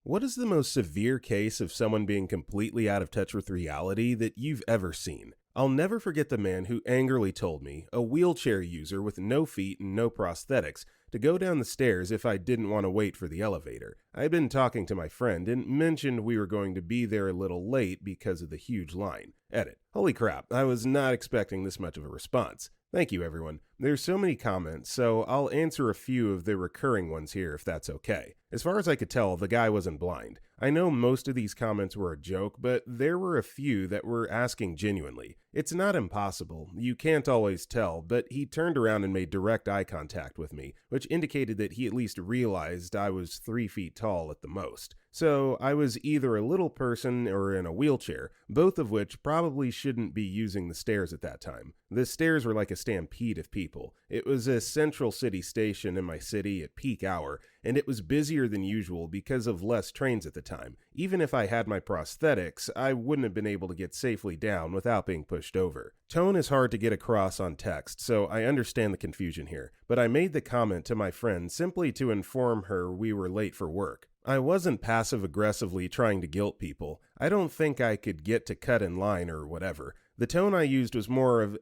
What is the most severe case of someone being completely out of touch with reality that you've ever seen? I'll never forget the man who angrily told me, a wheelchair user with no feet and no prosthetics, to go down the stairs if I didn't want to wait for the elevator. I had been talking to my friend and mentioned we were going to be there a little late because of the huge line. Edit. Holy crap, I was not expecting this much of a response. Thank you, everyone. There's so many comments, so I'll answer a few of the recurring ones here if that's okay. As far as I could tell, the guy wasn't blind. I know most of these comments were a joke, but there were a few that were asking genuinely. It's not impossible, you can't always tell, but he turned around and made direct eye contact with me, which indicated that he at least realized I was 3 feet tall at the most. So I was either a little person or in a wheelchair, both of which probably shouldn't be using the stairs at that time. The stairs were like a stampede of people. It was a central city station in my city at peak hour, and it was busier than usual because of less trains at the time. Even if I had my prosthetics, I wouldn't have been able to get safely down without being pushed over. Tone is hard to get across on text, so I understand the confusion here, but I made the comment to my friend simply to inform her we were late for work. I wasn't passive-aggressively trying to guilt people. I don't think I could get to cut in line or whatever. The tone I used was more of,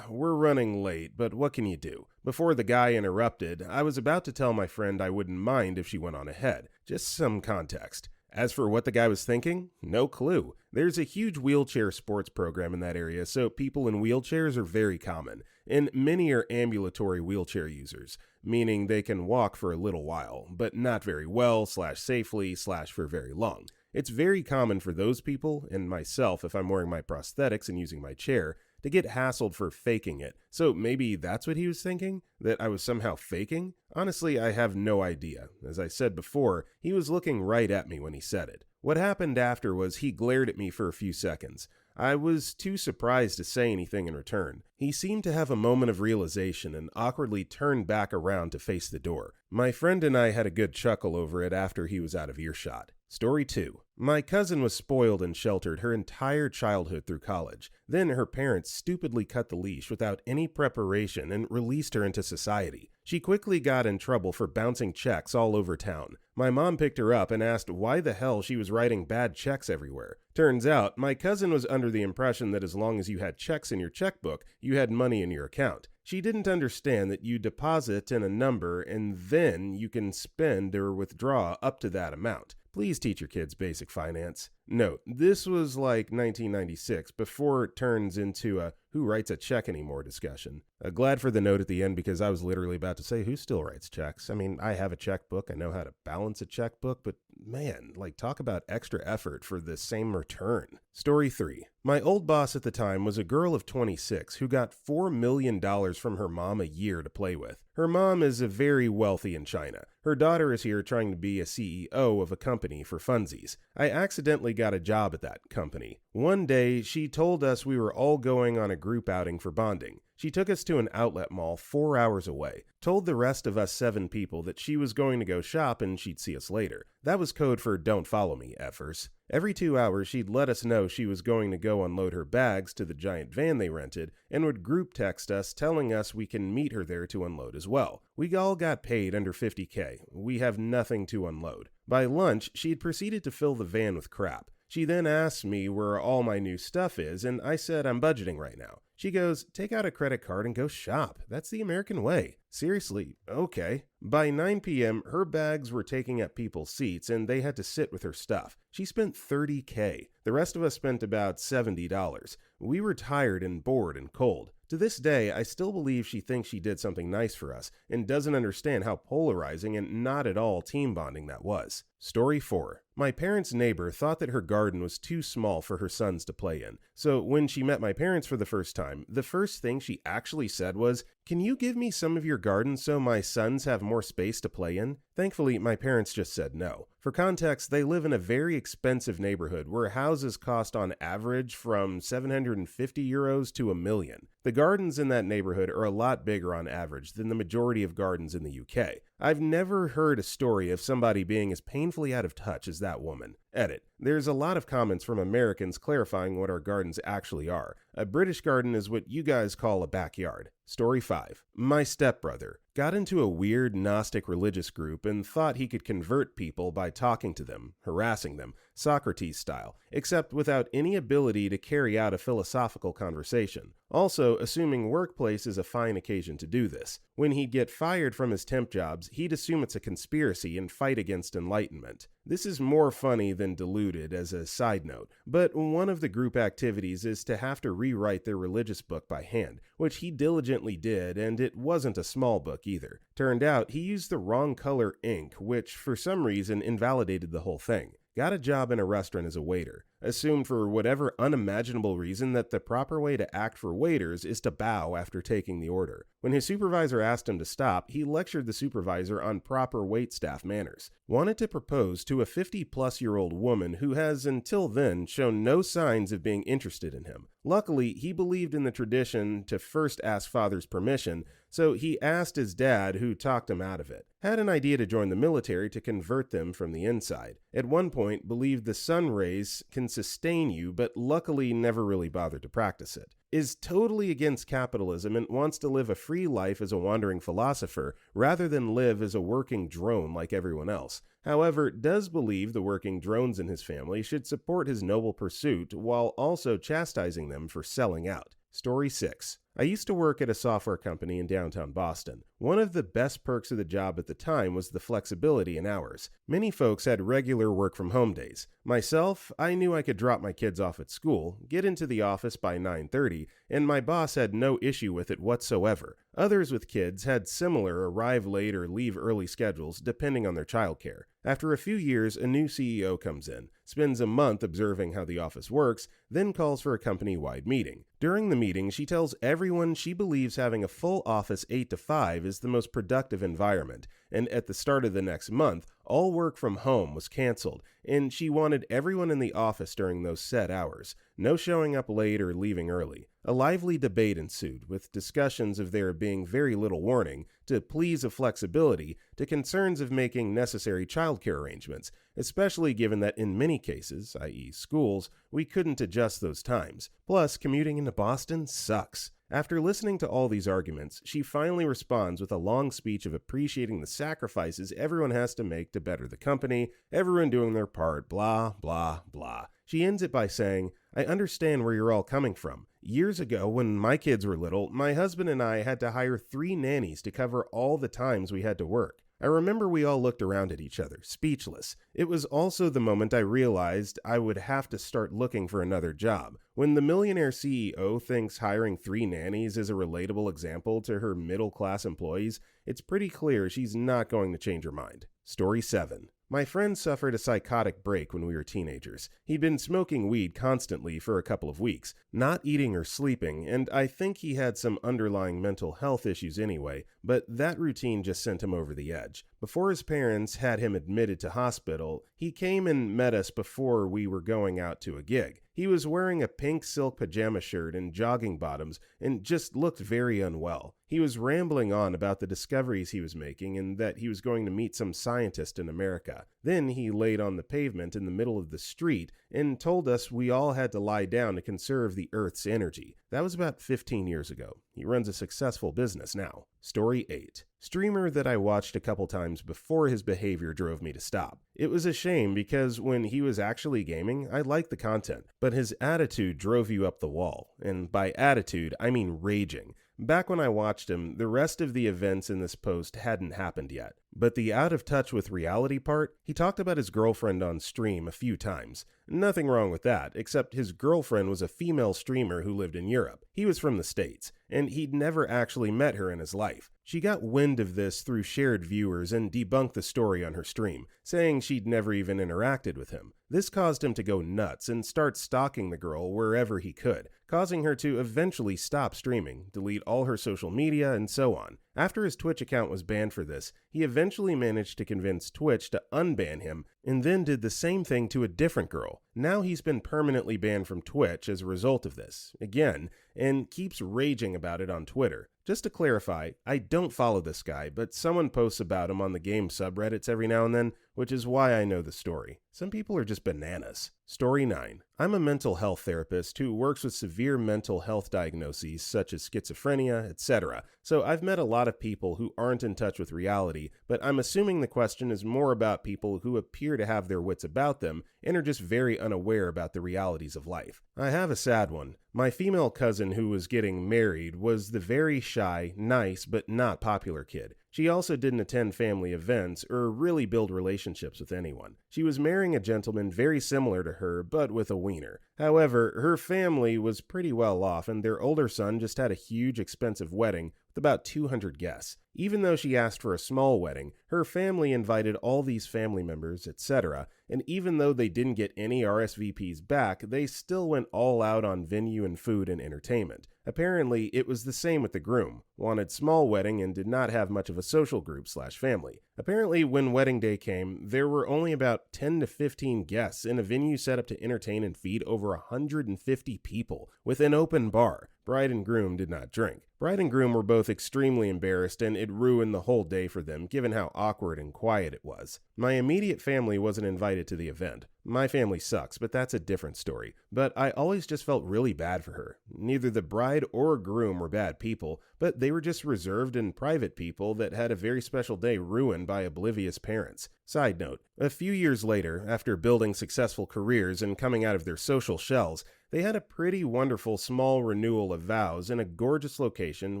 we're running late, but what can you do? Before the guy interrupted, I was about to tell my friend I wouldn't mind if she went on ahead. Just some context. As for what the guy was thinking, no clue. There's a huge wheelchair sports program in that area, so people in wheelchairs are very common, and many are ambulatory wheelchair users, meaning they can walk for a little while, but not very well, /safely, for very long. It's very common for those people, and myself if I'm wearing my prosthetics and using my chair, to get hassled for faking it. So maybe that's what he was thinking? That I was somehow faking? Honestly, I have no idea. As I said before, he was looking right at me when he said it. What happened after was he glared at me for a few seconds. I was too surprised to say anything in return. He seemed to have a moment of realization and awkwardly turned back around to face the door. My friend and I had a good chuckle over it after he was out of earshot. Story 2. My cousin was spoiled and sheltered her entire childhood through college. Then her parents stupidly cut the leash without any preparation and released her into society. She quickly got in trouble for bouncing checks all over town. My mom picked her up and asked why the hell she was writing bad checks everywhere. Turns out, my cousin was under the impression that as long as you had checks in your checkbook, you had money in your account. She didn't understand that you deposit in a number and then you can spend or withdraw up to that amount. Please teach your kids basic finance. Note, this was like 1996, before it turns into a who writes a check anymore discussion. Glad for the note at the end because I was literally about to say who still writes checks. I mean, I have a checkbook, I know how to balance a checkbook, but man, talk about extra effort for the same return. Story 3. My old boss at the time was a girl of 26 who got $4 million from her mom a year to play with. Her mom is very wealthy in China. Her daughter is here trying to be a CEO of a company for funsies. I accidentally got a job at that company. One day, she told us we were all going on a group outing for bonding. She took us to an outlet mall 4 hours away, told the rest of us 7 people that she was going to go shop and she'd see us later. That was code for don't follow me, effers. Every 2 hours, she'd let us know she was going to go unload her bags to the giant van they rented and would group text us telling us we can meet her there to unload as well. We all got paid under $50K. We have nothing to unload. By lunch, she'd proceeded to fill the van with crap. She then asked me where all my new stuff is, and I said I'm budgeting right now. She goes, take out a credit card and go shop. That's the American way. Seriously, okay. By 9 p.m., her bags were taking up people's seats and they had to sit with her stuff. She spent $30K. The rest of us spent about $70. We were tired and bored and cold. To this day, I still believe she thinks she did something nice for us and doesn't understand how polarizing and not at all team bonding that was. Story 4. My parents' neighbor thought that her garden was too small for her sons to play in. So when she met my parents for the first time, the first thing she actually said was, "Can you give me some of your garden so my sons have more space to play in?" Thankfully, my parents just said no. For context, they live in a very expensive neighborhood where houses cost on average from 750 euros to $1 million. The gardens in that neighborhood are a lot bigger on average than the majority of gardens in the UK. I've never heard a story of somebody being as painfully out of touch as that woman. Edit. There's a lot of comments from Americans clarifying what our gardens actually are. A British garden is what you guys call a backyard. Story 5. My stepbrother. got into a weird Gnostic religious group and thought he could convert people by talking to them, harassing them, Socrates style, except without any ability to carry out a philosophical conversation. Also, assuming workplace is a fine occasion to do this. When he'd get fired from his temp jobs, he'd assume it's a conspiracy and fight against enlightenment. This is more funny than deluded as a side note, but one of the group activities is to have to rewrite their religious book by hand, which he diligently did, and it wasn't a small book either. Turned out he used the wrong color ink, which for some reason invalidated the whole thing. Got a job in a restaurant as a waiter. Assumed for whatever unimaginable reason that the proper way to act for waiters is to bow after taking the order. When his supervisor asked him to stop, he lectured the supervisor on proper waitstaff manners. Wanted to propose to a 50-plus-year-old woman who has until then shown no signs of being interested in him. Luckily, he believed in the tradition to first ask father's permission, so he asked his dad, who talked him out of it. Had an idea to join the military to convert them from the inside. At one point, believed the sun rays can sustain you, but luckily never really bothered to practice it. Is totally against capitalism and wants to live a free life as a wandering philosopher rather than live as a working drone like everyone else. However, does believe the working drones in his family should support his noble pursuit while also chastising them for selling out. Story 6. I used to work at a software company in downtown Boston. One of the best perks of the job at the time was the flexibility in hours. Many folks had regular work-from-home days. Myself, I knew I could drop my kids off at school, get into the office by 9:30, and my boss had no issue with it whatsoever. Others with kids had similar arrive late or leave early schedules depending on their childcare. After a few years, a new CEO comes in, spends a month observing how the office works, then calls for a company-wide meeting. During the meeting, she tells everyone she believes having a full office 8 to 5 is the most productive environment, and at the start of the next month, all work from home was canceled, and she wanted everyone in the office during those set hours, no showing up late or leaving early. A lively debate ensued, with discussions of there being very little warning, to pleas of flexibility, to concerns of making necessary childcare arrangements, especially given that in many cases, i.e. schools, we couldn't adjust those times. Plus, commuting into Boston sucks. After listening to all these arguments, she finally responds with a long speech of appreciating the sacrifices everyone has to make to better the company, everyone doing their part, blah, blah, blah. She ends it by saying, I understand where you're all coming from. Years ago, when my kids were little, my husband and I had to hire 3 nannies to cover all the times we had to work. I remember we all looked around at each other, speechless. It was also the moment I realized I would have to start looking for another job. When the millionaire CEO thinks hiring 3 nannies is a relatable example to her middle-class employees, it's pretty clear she's not going to change her mind. Story 7. My friend suffered a psychotic break when we were teenagers. He'd been smoking weed constantly for a couple of weeks, not eating or sleeping, and I think he had some underlying mental health issues anyway, but that routine just sent him over the edge. Before his parents had him admitted to hospital, he came and met us before we were going out to a gig. He was wearing a pink silk pajama shirt and jogging bottoms and just looked very unwell. He was rambling on about the discoveries he was making and that he was going to meet some scientist in America. Then he laid on the pavement in the middle of the street and told us we all had to lie down to conserve the Earth's energy. That was about 15 years ago. He runs a successful business now. Story 8. Streamer that I watched a couple times before his behavior drove me to stop. It was a shame because when he was actually gaming, I liked the content, but his attitude drove you up the wall. And by attitude, I mean raging. Back when I watched him, the rest of the events in this post hadn't happened yet. But the out of touch with reality part, he talked about his girlfriend on stream a few times. Nothing wrong with that, except his girlfriend was a female streamer who lived in Europe. He was from the States, and he'd never actually met her in his life. She got wind of this through shared viewers and debunked the story on her stream, saying she'd never even interacted with him. This caused him to go nuts and start stalking the girl wherever he could, causing her to eventually stop streaming, delete all her social media, and so on. After his Twitch account was banned for this, he eventually managed to convince Twitch to unban him and then did the same thing to a different girl. Now he's been permanently banned from Twitch as a result of this, again, and keeps raging about it on Twitter. Just to clarify, I don't follow this guy, but someone posts about him on the game subreddits every now and then. which is why I know the story. Some people are just bananas. Story 9. I'm a mental health therapist who works with severe mental health diagnoses such as schizophrenia, etc. So I've met a lot of people who aren't in touch with reality, but I'm assuming the question is more about people who appear to have their wits about them and are just very unaware about the realities of life. I have a sad one. My female cousin who was getting married was the very shy, nice, but not popular kid. She also didn't attend family events or really build relationships with anyone. She was marrying a gentleman very similar to her, but with a wiener. However, her family was pretty well off, and their older son just had a huge, expensive wedding with about 200 guests. Even though she asked for a small wedding, her family invited all these family members, etc., and even though they didn't get any RSVPs back, they still went all out on venue and food and entertainment. Apparently, it was the same with the groom, wanted small wedding and did not have much of a social group/family. Apparently, when wedding day came, there were only about 10 to 15 guests in a venue set up to entertain and feed over 150 people, with an open bar. Bride and groom did not drink. Bride and groom were both extremely embarrassed, and it ruined the whole day for them, given how awkward and quiet it was. My immediate family wasn't invited to the event. My family sucks, but that's a different story. But I always just felt really bad for her. Neither the bride or groom were bad people, but they were just reserved and private people that had a very special day ruined by oblivious parents. Side note, a few years later, after building successful careers and coming out of their social shells, they had a pretty wonderful small renewal of vows in a gorgeous location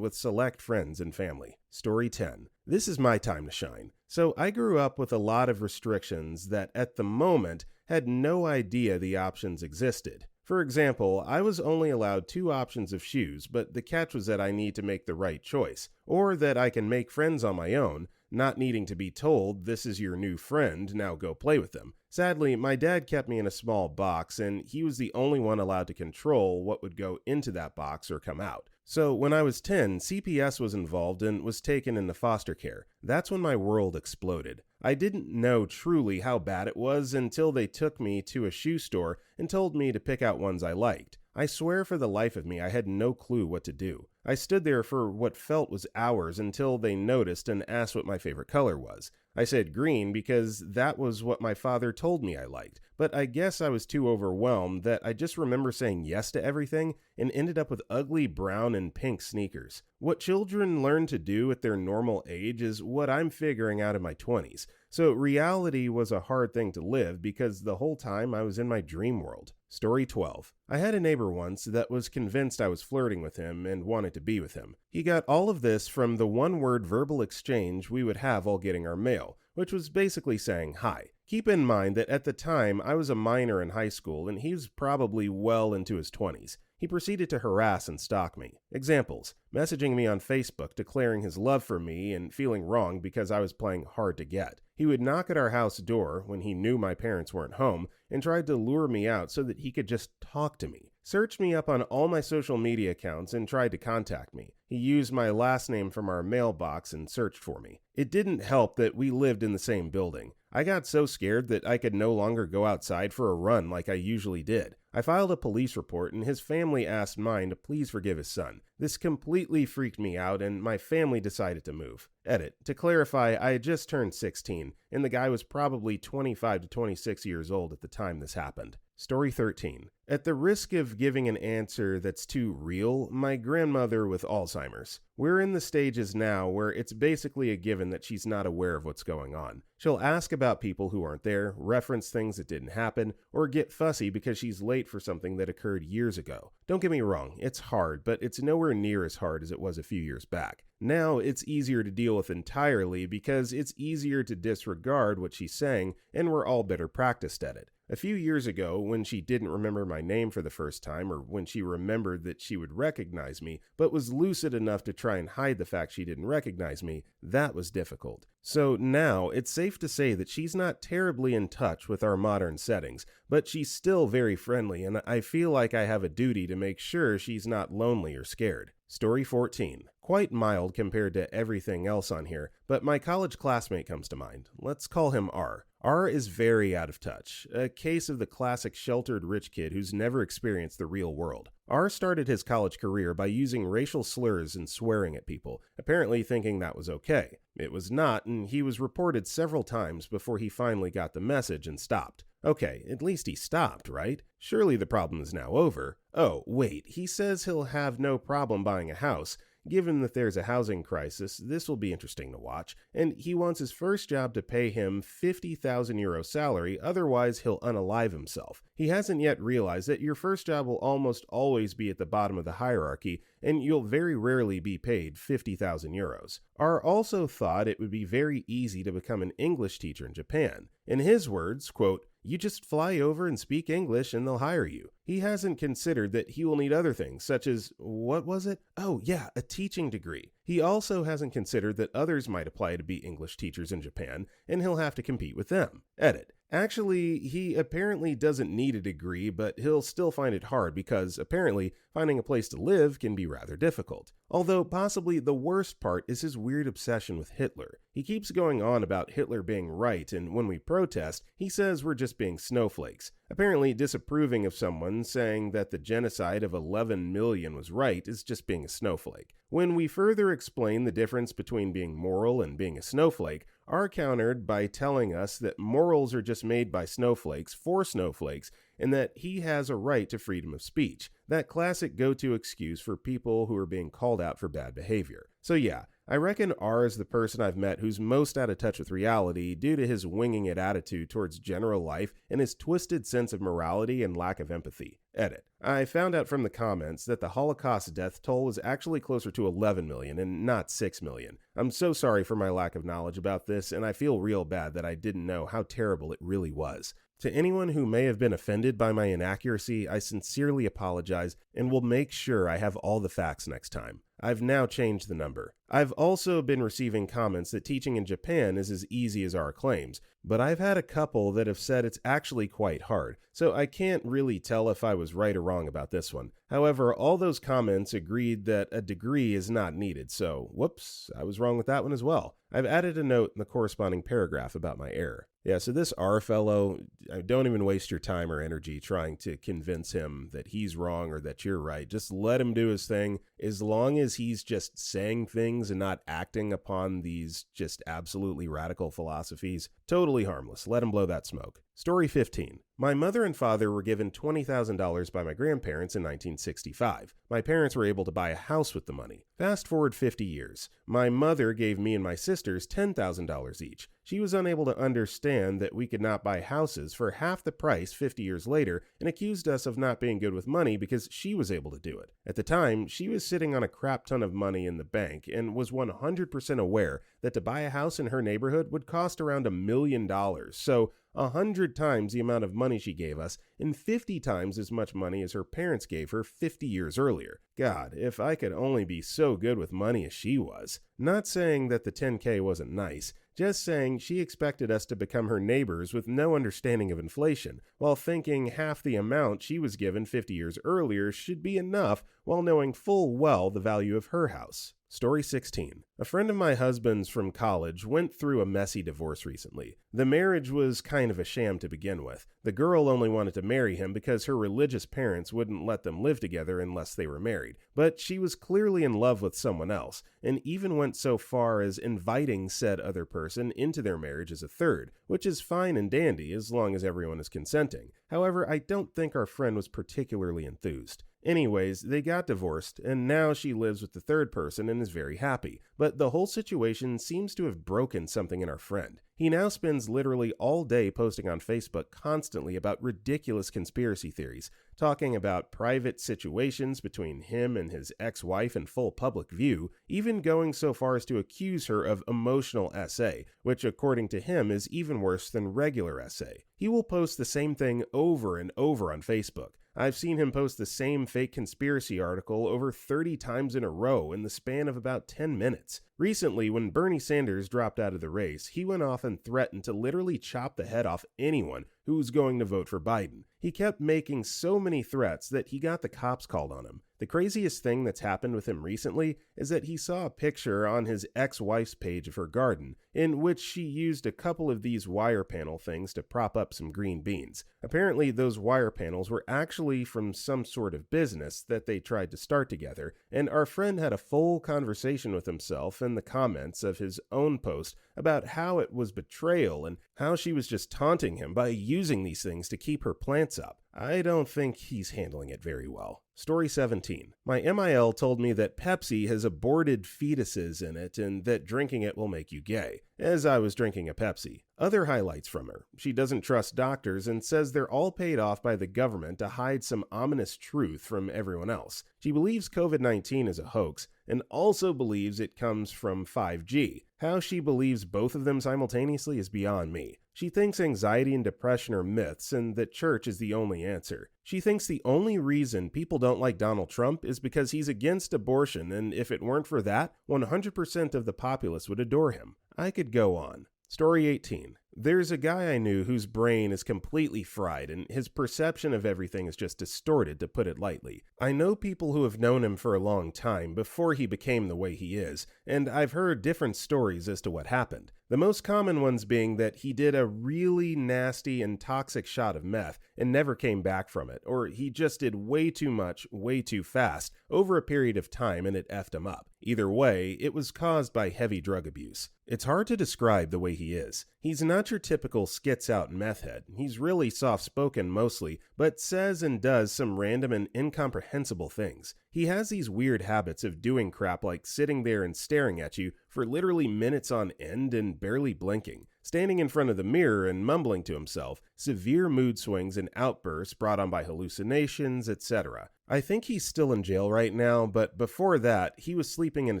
with select friends and family. Story 10. This is my time to shine. So I grew up with a lot of restrictions that at the moment had no idea the options existed. For example, I was only allowed 2 options of shoes, but the catch was that I need to make the right choice, or that I can make friends on my own, not needing to be told, this is your new friend, now go play with them. Sadly, my dad kept me in a small box, and he was the only one allowed to control what would go into that box or come out. So when I was 10, CPS was involved and was taken into foster care. That's when my world exploded. I didn't know truly how bad it was until they took me to a shoe store and told me to pick out ones I liked. I swear for the life of me I had no clue what to do. I stood there for what felt was hours until they noticed and asked what my favorite color was. I said green because that was what my father told me I liked, but I guess I was too overwhelmed that I just remember saying yes to everything and ended up with ugly brown and pink sneakers. What children learn to do at their normal age is what I'm figuring out in my 20s. So reality was a hard thing to live because the whole time I was in my dream world. Story 12. I had a neighbor once that was convinced I was flirting with him and wanted to be with him. He got all of this from the one-word verbal exchange we would have while getting our mail, which was basically saying hi. Keep in mind that at the time I was a minor in high school and he was probably well into his 20s. He proceeded to harass and stalk me. Examples: messaging me on Facebook declaring his love for me and feeling wrong because I was playing hard to get. He would knock at our house door when he knew my parents weren't home and tried to lure me out so that he could just talk to me. Searched me up on all my social media accounts and tried to contact me. He used my last name from our mailbox and searched for me. It didn't help that we lived in the same building. I got so scared that I could no longer go outside for a run like I usually did. I filed a police report and his family asked mine to please forgive his son. This completely freaked me out and my family decided to move. Edit. To clarify, I had just turned 16 and the guy was probably 25 to 26 years old at the time this happened. Story 13. At the risk of giving an answer that's too real, my grandmother with Alzheimer's. We're in the stages now where it's basically a given that she's not aware of what's going on. She'll ask about people who aren't there, reference things that didn't happen, or get fussy because she's late for something that occurred years ago. Don't get me wrong, it's hard, but it's nowhere near as hard as it was a few years back. Now it's easier to deal with entirely because it's easier to disregard what she's saying, and we're all better practiced at it. A few years ago, when she didn't remember my name for the first time, or when she remembered that she would recognize me, but was lucid enough to try and hide the fact she didn't recognize me, that was difficult. So now, it's safe to say that she's not terribly in touch with our modern settings, but she's still very friendly, and I feel like I have a duty to make sure she's not lonely or scared. Story 14. Quite mild compared to everything else on here, but my college classmate comes to mind. Let's call him R. R is very out of touch, a case of the classic sheltered rich kid who's never experienced the real world. R started his college career by using racial slurs and swearing at people, apparently thinking that was okay. It was not, and he was reported several times before he finally got the message and stopped. Okay, at least he stopped, right? Surely the problem is now over. Oh, wait, he says he'll have no problem buying a house. Given that there's a housing crisis, this will be interesting to watch, and he wants his first job to pay him €50,000 salary, otherwise he'll unalive himself. He hasn't yet realized that your first job will almost always be at the bottom of the hierarchy, and you'll very rarely be paid €50,000. R also thought it would be very easy to become an English teacher in Japan. In his words, quote, "You just fly over and speak English and they'll hire you." He hasn't considered that he will need other things, such as, what was it? Oh yeah, a teaching degree. He also hasn't considered that others might apply to be English teachers in Japan, and he'll have to compete with them. Edit. Actually, he apparently doesn't need a degree, but he'll still find it hard because, apparently, finding a place to live can be rather difficult. Although possibly the worst part is his weird obsession with Hitler. He keeps going on about Hitler being right, and when we protest, he says we're just being snowflakes. Apparently disapproving of someone saying that the genocide of 11 million was right is just being a snowflake. When we further explain the difference between being moral and being a snowflake, are countered by telling us that morals are just made by snowflakes for snowflakes, and that he has a right to freedom of speech. That classic go-to excuse for people who are being called out for bad behavior. So yeah, I reckon R is the person I've met who's most out of touch with reality due to his winging it attitude towards general life and his twisted sense of morality and lack of empathy. Edit. I found out from the comments that the Holocaust death toll was actually closer to 11 million and not 6 million. I'm so sorry for my lack of knowledge about this, and I feel real bad that I didn't know how terrible it really was. To anyone who may have been offended by my inaccuracy, I sincerely apologize and will make sure I have all the facts next time. I've now changed the number. I've also been receiving comments that teaching in Japan is as easy as R claims, but I've had a couple that have said it's actually quite hard, so I can't really tell if I was right or wrong about this one. However, all those comments agreed that a degree is not needed, so whoops, I was wrong with that one as well. I've added a note in the corresponding paragraph about my error. Yeah, so this R fellow, don't even waste your time or energy trying to convince him that he's wrong or that you're right. Just let him do his thing. As long as he's just saying things and not acting upon these just absolutely radical philosophies, totally harmless. Let him blow that smoke. Story 15. My mother and father were given $20,000 by my grandparents in 1965. My parents were able to buy a house with the money. Fast forward 50 years. My mother gave me and my sisters $10,000 each. She was unable to understand that we could not buy houses for half the price 50 years later and accused us of not being good with money because she was able to do it. At the time, she was sitting on a crap ton of money in the bank and was 100% aware that to buy a house in her neighborhood would cost around $1 million. So 100 times the amount of money she gave us and 50 times as much money as her parents gave her 50 years earlier. God, if I could only be so good with money as she was. Not saying that the 10K wasn't nice, just saying she expected us to become her neighbors with no understanding of inflation, while thinking half the amount she was given 50 years earlier should be enough while knowing full well the value of her house. Story 16. A friend of my husband's from college went through a messy divorce recently. The marriage was kind of a sham to begin with. The girl only wanted to marry him because her religious parents wouldn't let them live together unless they were married. But she was clearly in love with someone else, and even went so far as inviting said other person into their marriage as a third, which is fine and dandy as long as everyone is consenting. However, I don't think our friend was particularly enthused. Anyways, they got divorced, and now she lives with the third person and is very happy. But the whole situation seems to have broken something in our friend. He now spends literally all day posting on Facebook constantly about ridiculous conspiracy theories, talking about private situations between him and his ex-wife in full public view, even going so far as to accuse her of emotional SA, which according to him is even worse than regular SA. He will post the same thing over and over on Facebook. I've seen him post the same fake conspiracy article over 30 times in a row in the span of about 10 minutes. Recently, when Bernie Sanders dropped out of the race, he went off and threatened to literally chop the head off anyone who was going to vote for Biden. He kept making so many threats that he got the cops called on him. The craziest thing that's happened with him recently is that he saw a picture on his ex-wife's page of her garden, in which she used a couple of these wire panel things to prop up some green beans. Apparently, those wire panels were actually from some sort of business that they tried to start together, and our friend had a full conversation with himself in the comments of his own post about how it was betrayal and how she was just taunting him by using these things to keep her plants up. I don't think he's handling it very well. Story 17. My MIL told me that Pepsi has aborted fetuses in it and that drinking it will make you gay, as I was drinking a Pepsi. Other highlights from her. She doesn't trust doctors and says they're all paid off by the government to hide some ominous truth from everyone else. She believes COVID-19 is a hoax and also believes it comes from 5G. How she believes both of them simultaneously is beyond me. She thinks anxiety and depression are myths and that church is the only answer. She thinks the only reason people don't like Donald Trump is because he's against abortion, and if it weren't for that, 100% of the populace would adore him. I could go on. Story 18. There's a guy I knew whose brain is completely fried and his perception of everything is just distorted, to put it lightly. I know people who have known him for a long time before he became the way he is, and I've heard different stories as to what happened. The most common ones being that he did a really nasty and toxic shot of meth and never came back from it, or he just did way too much, way too fast, over a period of time and it effed him up. Either way, it was caused by heavy drug abuse. It's hard to describe the way he is. He's not your typical skits-out meth head. He's really soft-spoken mostly, but says and does some random and incomprehensible things. He has these weird habits of doing crap like sitting there and staring at you for literally minutes on end and barely blinking, standing in front of the mirror and mumbling to himself, severe mood swings and outbursts brought on by hallucinations, etc. I think he's still in jail right now, but before that, he was sleeping in a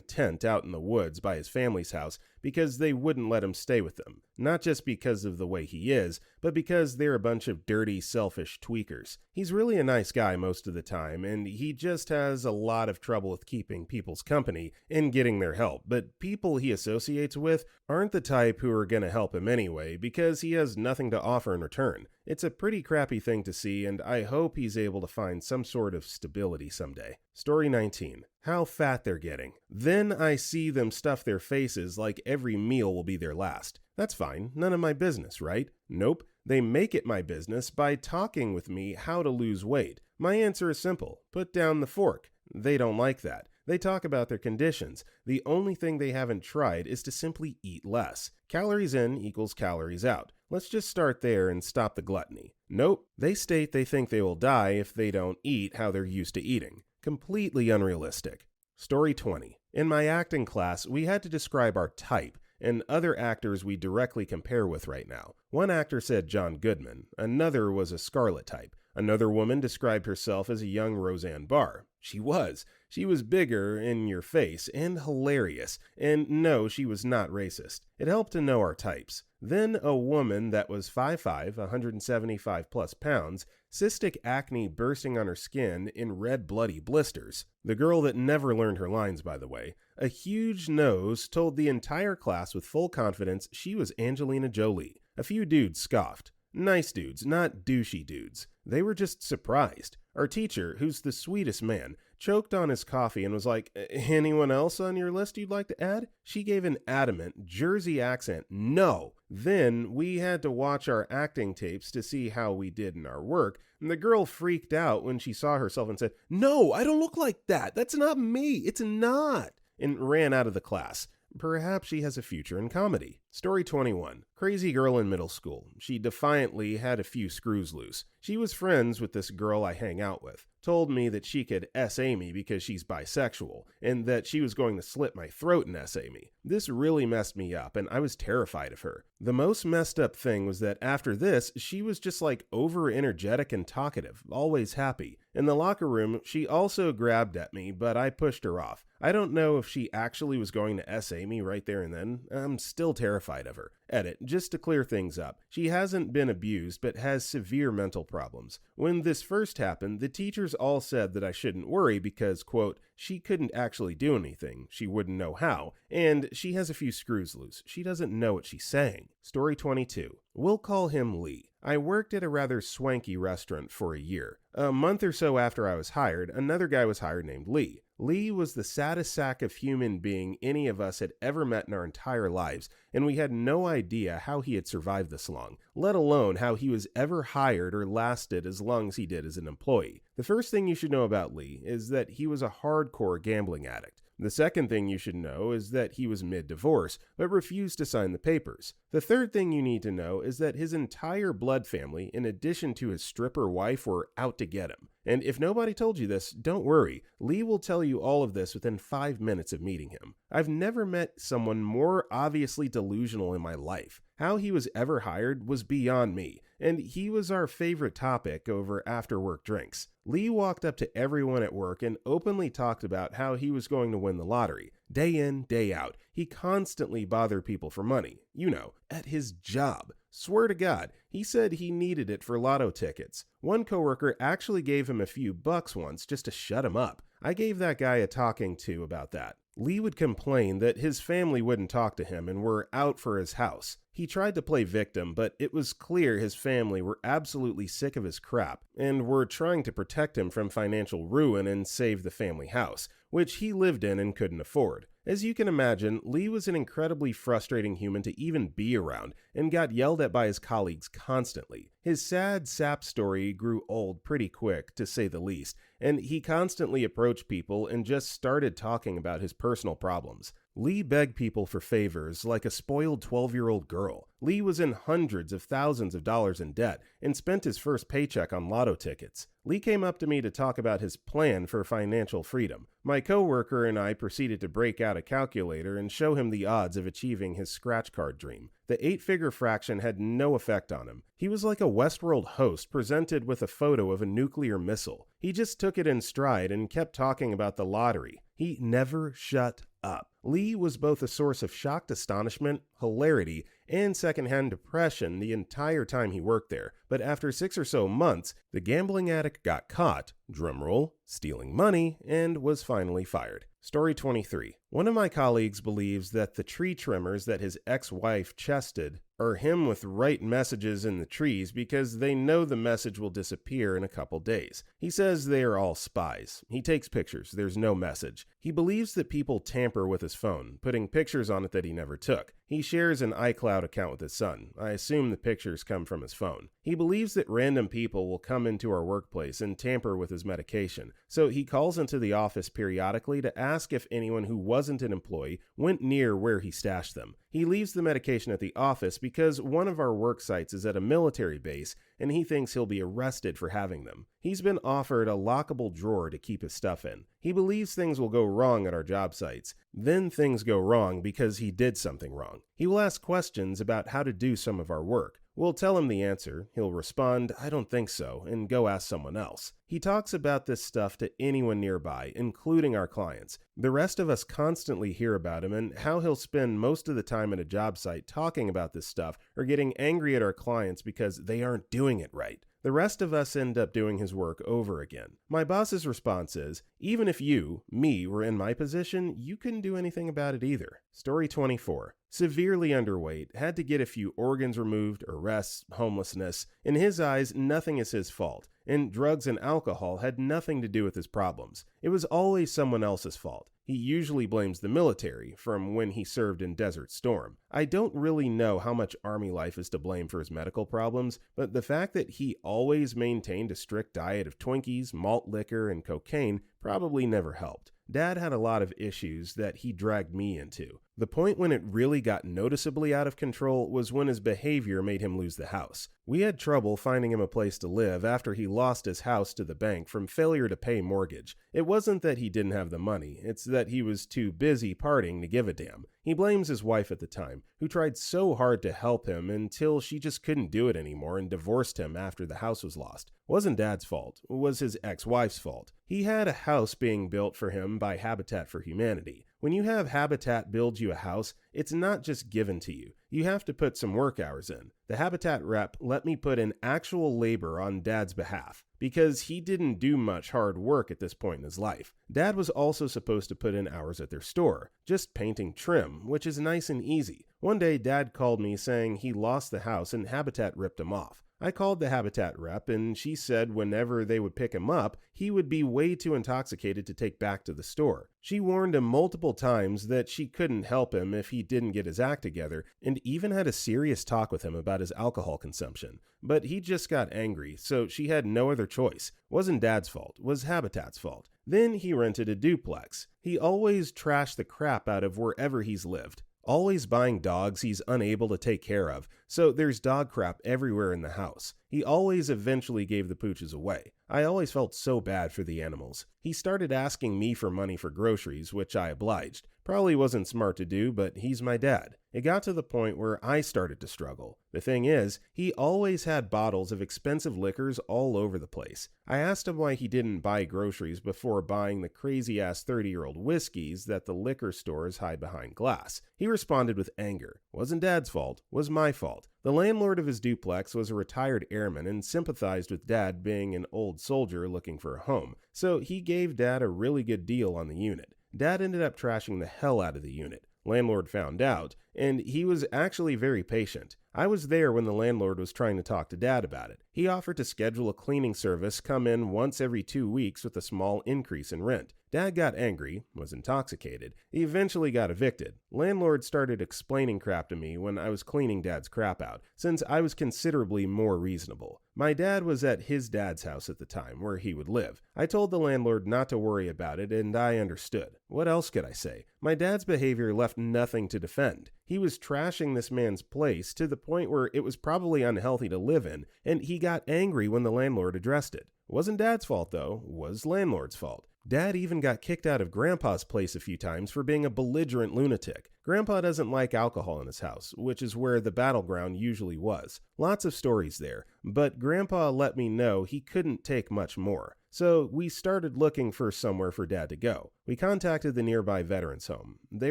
tent out in the woods by his family's house because they wouldn't let him stay with them. Not just because of the way he is, but because they're a bunch of dirty, selfish tweakers. He's really a nice guy most of the time, and he just has a lot of trouble with keeping people's company and getting their help, but people he associates with aren't the type who are going to help him anyway because he has nothing to offer in return. It's a pretty crappy thing to see, and I hope he's able to find some sort of stability someday. Story 19. How fat they're getting. Then I see them stuff their faces like every meal will be their last. That's fine, none of my business, right? Nope, they make it my business by talking with me how to lose weight. My answer is simple, put down the fork. They don't like that. They talk about their conditions. The only thing they haven't tried is to simply eat less. Calories in equals calories out. Let's just start there and stop the gluttony. Nope, they state they think they will die if they don't eat how they're used to eating. Completely unrealistic. Story 20. In my acting class, we had to describe our type and other actors we directly compare with right now. One actor said John Goodman, another was a Scarlet type. Another woman described herself as a young Roseanne Barr. She was. She was bigger, in your face, and hilarious. And no, she was not racist. It helped to know our types. Then a woman that was 5'5", 175 plus pounds, cystic acne bursting on her skin in red bloody blisters. The girl that never learned her lines, by the way. A huge nose told the entire class with full confidence she was Angelina Jolie. A few dudes scoffed. Nice dudes, not douchey dudes. They were just surprised. Our teacher, who's the sweetest man, choked on his coffee and was like, anyone else on your list you'd like to add? She gave an adamant Jersey accent, no. Then we had to watch our acting tapes to see how we did in our work, and the girl freaked out when she saw herself and said, no, I don't look like that. That's not me. It's not. And ran out of the class. Perhaps she has a future in comedy. Story 21. Crazy girl in middle school. She defiantly had a few screws loose. She was friends with this girl I hang out with. Told me that she could S.A. me because she's bisexual, and that she was going to slit my throat and S.A. me. This really messed me up, and I was terrified of her. The most messed up thing was that after this, she was just like over-energetic and talkative, always happy. In the locker room, she also grabbed at me, but I pushed her off. I don't know if she actually was going to S.A. me right there and then. I'm still terrified of her. Edit, just to clear things up. She hasn't been abused, but has severe mental problems. When this first happened, the teachers all said that I shouldn't worry because, quote, she couldn't actually do anything, she wouldn't know how, and she has a few screws loose. She doesn't know what she's saying. Story 22. We'll call him Lee. I worked at a rather swanky restaurant for a year. A month or so after I was hired, another guy was hired named Lee. Lee was the saddest sack of human being any of us had ever met in our entire lives, and we had no idea how he had survived this long, let alone how he was ever hired or lasted as long as he did as an employee. The first thing you should know about Lee is that he was a hardcore gambling addict. The second thing you should know is that he was mid-divorce, but refused to sign the papers. The third thing you need to know is that his entire blood family, in addition to his stripper wife, were out to get him. And if nobody told you this, don't worry. Lee will tell you all of this within 5 minutes of meeting him. I've never met someone more obviously delusional in my life. How he was ever hired was beyond me, and he was our favorite topic over after-work drinks. Lee walked up to everyone at work and openly talked about how he was going to win the lottery. Day in, day out, he constantly bothered people for money. You know, at his job. Swear to God, he said he needed it for lotto tickets. One coworker actually gave him a few bucks once just to shut him up. I gave that guy a talking to about that. Lee would complain that his family wouldn't talk to him and were out for his house. He tried to play victim, but it was clear his family were absolutely sick of his crap and were trying to protect him from financial ruin and save the family house, which he lived in and couldn't afford. As you can imagine, Lee was an incredibly frustrating human to even be around and got yelled at by his colleagues constantly. His sad sap story grew old pretty quick, to say the least, and he constantly approached people and just started talking about his personal problems. Lee begged people for favors like a spoiled 12-year-old girl. Lee was in hundreds of thousands of dollars in debt and spent his first paycheck on lotto tickets. Lee came up to me to talk about his plan for financial freedom. My coworker and I proceeded to break out a calculator and show him the odds of achieving his scratch card dream. The 8-figure fraction had no effect on him. He was like a Westworld host presented with a photo of a nuclear missile. He just took it in stride and kept talking about the lottery. He never shut up. Lee was both a source of shocked astonishment, hilarity, and secondhand depression the entire time he worked there, but after 6 or so months, the gambling addict got caught, drumroll, stealing money, and was finally fired. Story 23. One of my colleagues believes that the tree trimmers that his ex-wife chested are him with right messages in the trees because they know the message will disappear in a couple days. He says they are all spies. He takes pictures. There's no message. He believes that people tamper with his phone, putting pictures on it that he never took. He shares an iCloud account with his son. I assume the pictures come from his phone. He believes that random people will come into our workplace and tamper with his medication, so he calls into the office periodically to ask if anyone who wasn't an employee went near where he stashed them. He leaves the medication at the office because one of our work sites is at a military base and he thinks he'll be arrested for having them. He's been offered a lockable drawer to keep his stuff in. He believes things will go wrong at our job sites. Then things go wrong because he did something wrong. He will ask questions about how to do some of our work. We'll tell him the answer. He'll respond, "I don't think so," and go ask someone else. He talks about this stuff to anyone nearby, including our clients. The rest of us constantly hear about him and how he'll spend most of the time at a job site talking about this stuff or getting angry at our clients because they aren't doing it right. The rest of us end up doing his work over again. My boss's response is, even if you, me, were in my position, you couldn't do anything about it either. Story 24. Severely underweight, had to get a few organs removed, arrests, homelessness. In his eyes, nothing is his fault, and drugs and alcohol had nothing to do with his problems. It was always someone else's fault. He usually blames the military, from when he served in Desert Storm. I don't really know how much army life is to blame for his medical problems, but the fact that he always maintained a strict diet of Twinkies, malt liquor, and cocaine probably never helped. Dad had a lot of issues that he dragged me into. The point when it really got noticeably out of control was when his behavior made him lose the house. We had trouble finding him a place to live after he lost his house to the bank from failure to pay mortgage. It wasn't that he didn't have the money, it's that he was too busy partying to give a damn. He blames his wife at the time, who tried so hard to help him until she just couldn't do it anymore and divorced him after the house was lost. It wasn't Dad's fault, it was his ex-wife's fault. He had a house being built for him by Habitat for Humanity. When you have Habitat build you a house, it's not just given to you. You have to put some work hours in. The Habitat rep let me put in actual labor on Dad's behalf, because he didn't do much hard work at this point in his life. Dad was also supposed to put in hours at their store, just painting trim, which is nice and easy. One day Dad called me saying he lost the house and Habitat ripped him off. I called the Habitat rep and she said whenever they would pick him up, he would be way too intoxicated to take back to the store. She warned him multiple times that she couldn't help him if he didn't get his act together, and even had a serious talk with him about his alcohol consumption. But he just got angry, so she had no other choice. Wasn't Dad's fault, was Habitat's fault. Then he rented a duplex. He always trashed the crap out of wherever he's lived. Always buying dogs he's unable to take care of, so there's dog crap everywhere in the house. He always eventually gave the pooches away. I always felt so bad for the animals. He started asking me for money for groceries, which I obliged. Probably wasn't smart to do, but he's my dad. It got to the point where I started to struggle. The thing is, he always had bottles of expensive liquors all over the place. I asked him why he didn't buy groceries before buying the crazy-ass 30-year-old whiskeys that the liquor stores hide behind glass. He responded with anger. Wasn't Dad's fault, was my fault. The landlord of his duplex was a retired airman and sympathized with Dad being an old soldier looking for a home, so he gave Dad a really good deal on the unit. Dad ended up trashing the hell out of the unit. Landlord found out, and he was actually very patient. I was there when the landlord was trying to talk to Dad about it. He offered to schedule a cleaning service, come in once every 2 weeks with a small increase in rent. Dad got angry, was intoxicated. He eventually got evicted. Landlord started explaining crap to me when I was cleaning Dad's crap out, since I was considerably more reasonable. My dad was at his dad's house at the time, where he would live. I told the landlord not to worry about it, and I understood. What else could I say? My dad's behavior left nothing to defend. He was trashing this man's place to the point where it was probably unhealthy to live in, and he got angry when the landlord addressed it. Wasn't Dad's fault though, was landlord's fault. Dad even got kicked out of Grandpa's place a few times for being a belligerent lunatic. Grandpa doesn't like alcohol in his house, which is where the battleground usually was. Lots of stories there, but Grandpa let me know he couldn't take much more. So we started looking for somewhere for Dad to go. We contacted the nearby veterans home. They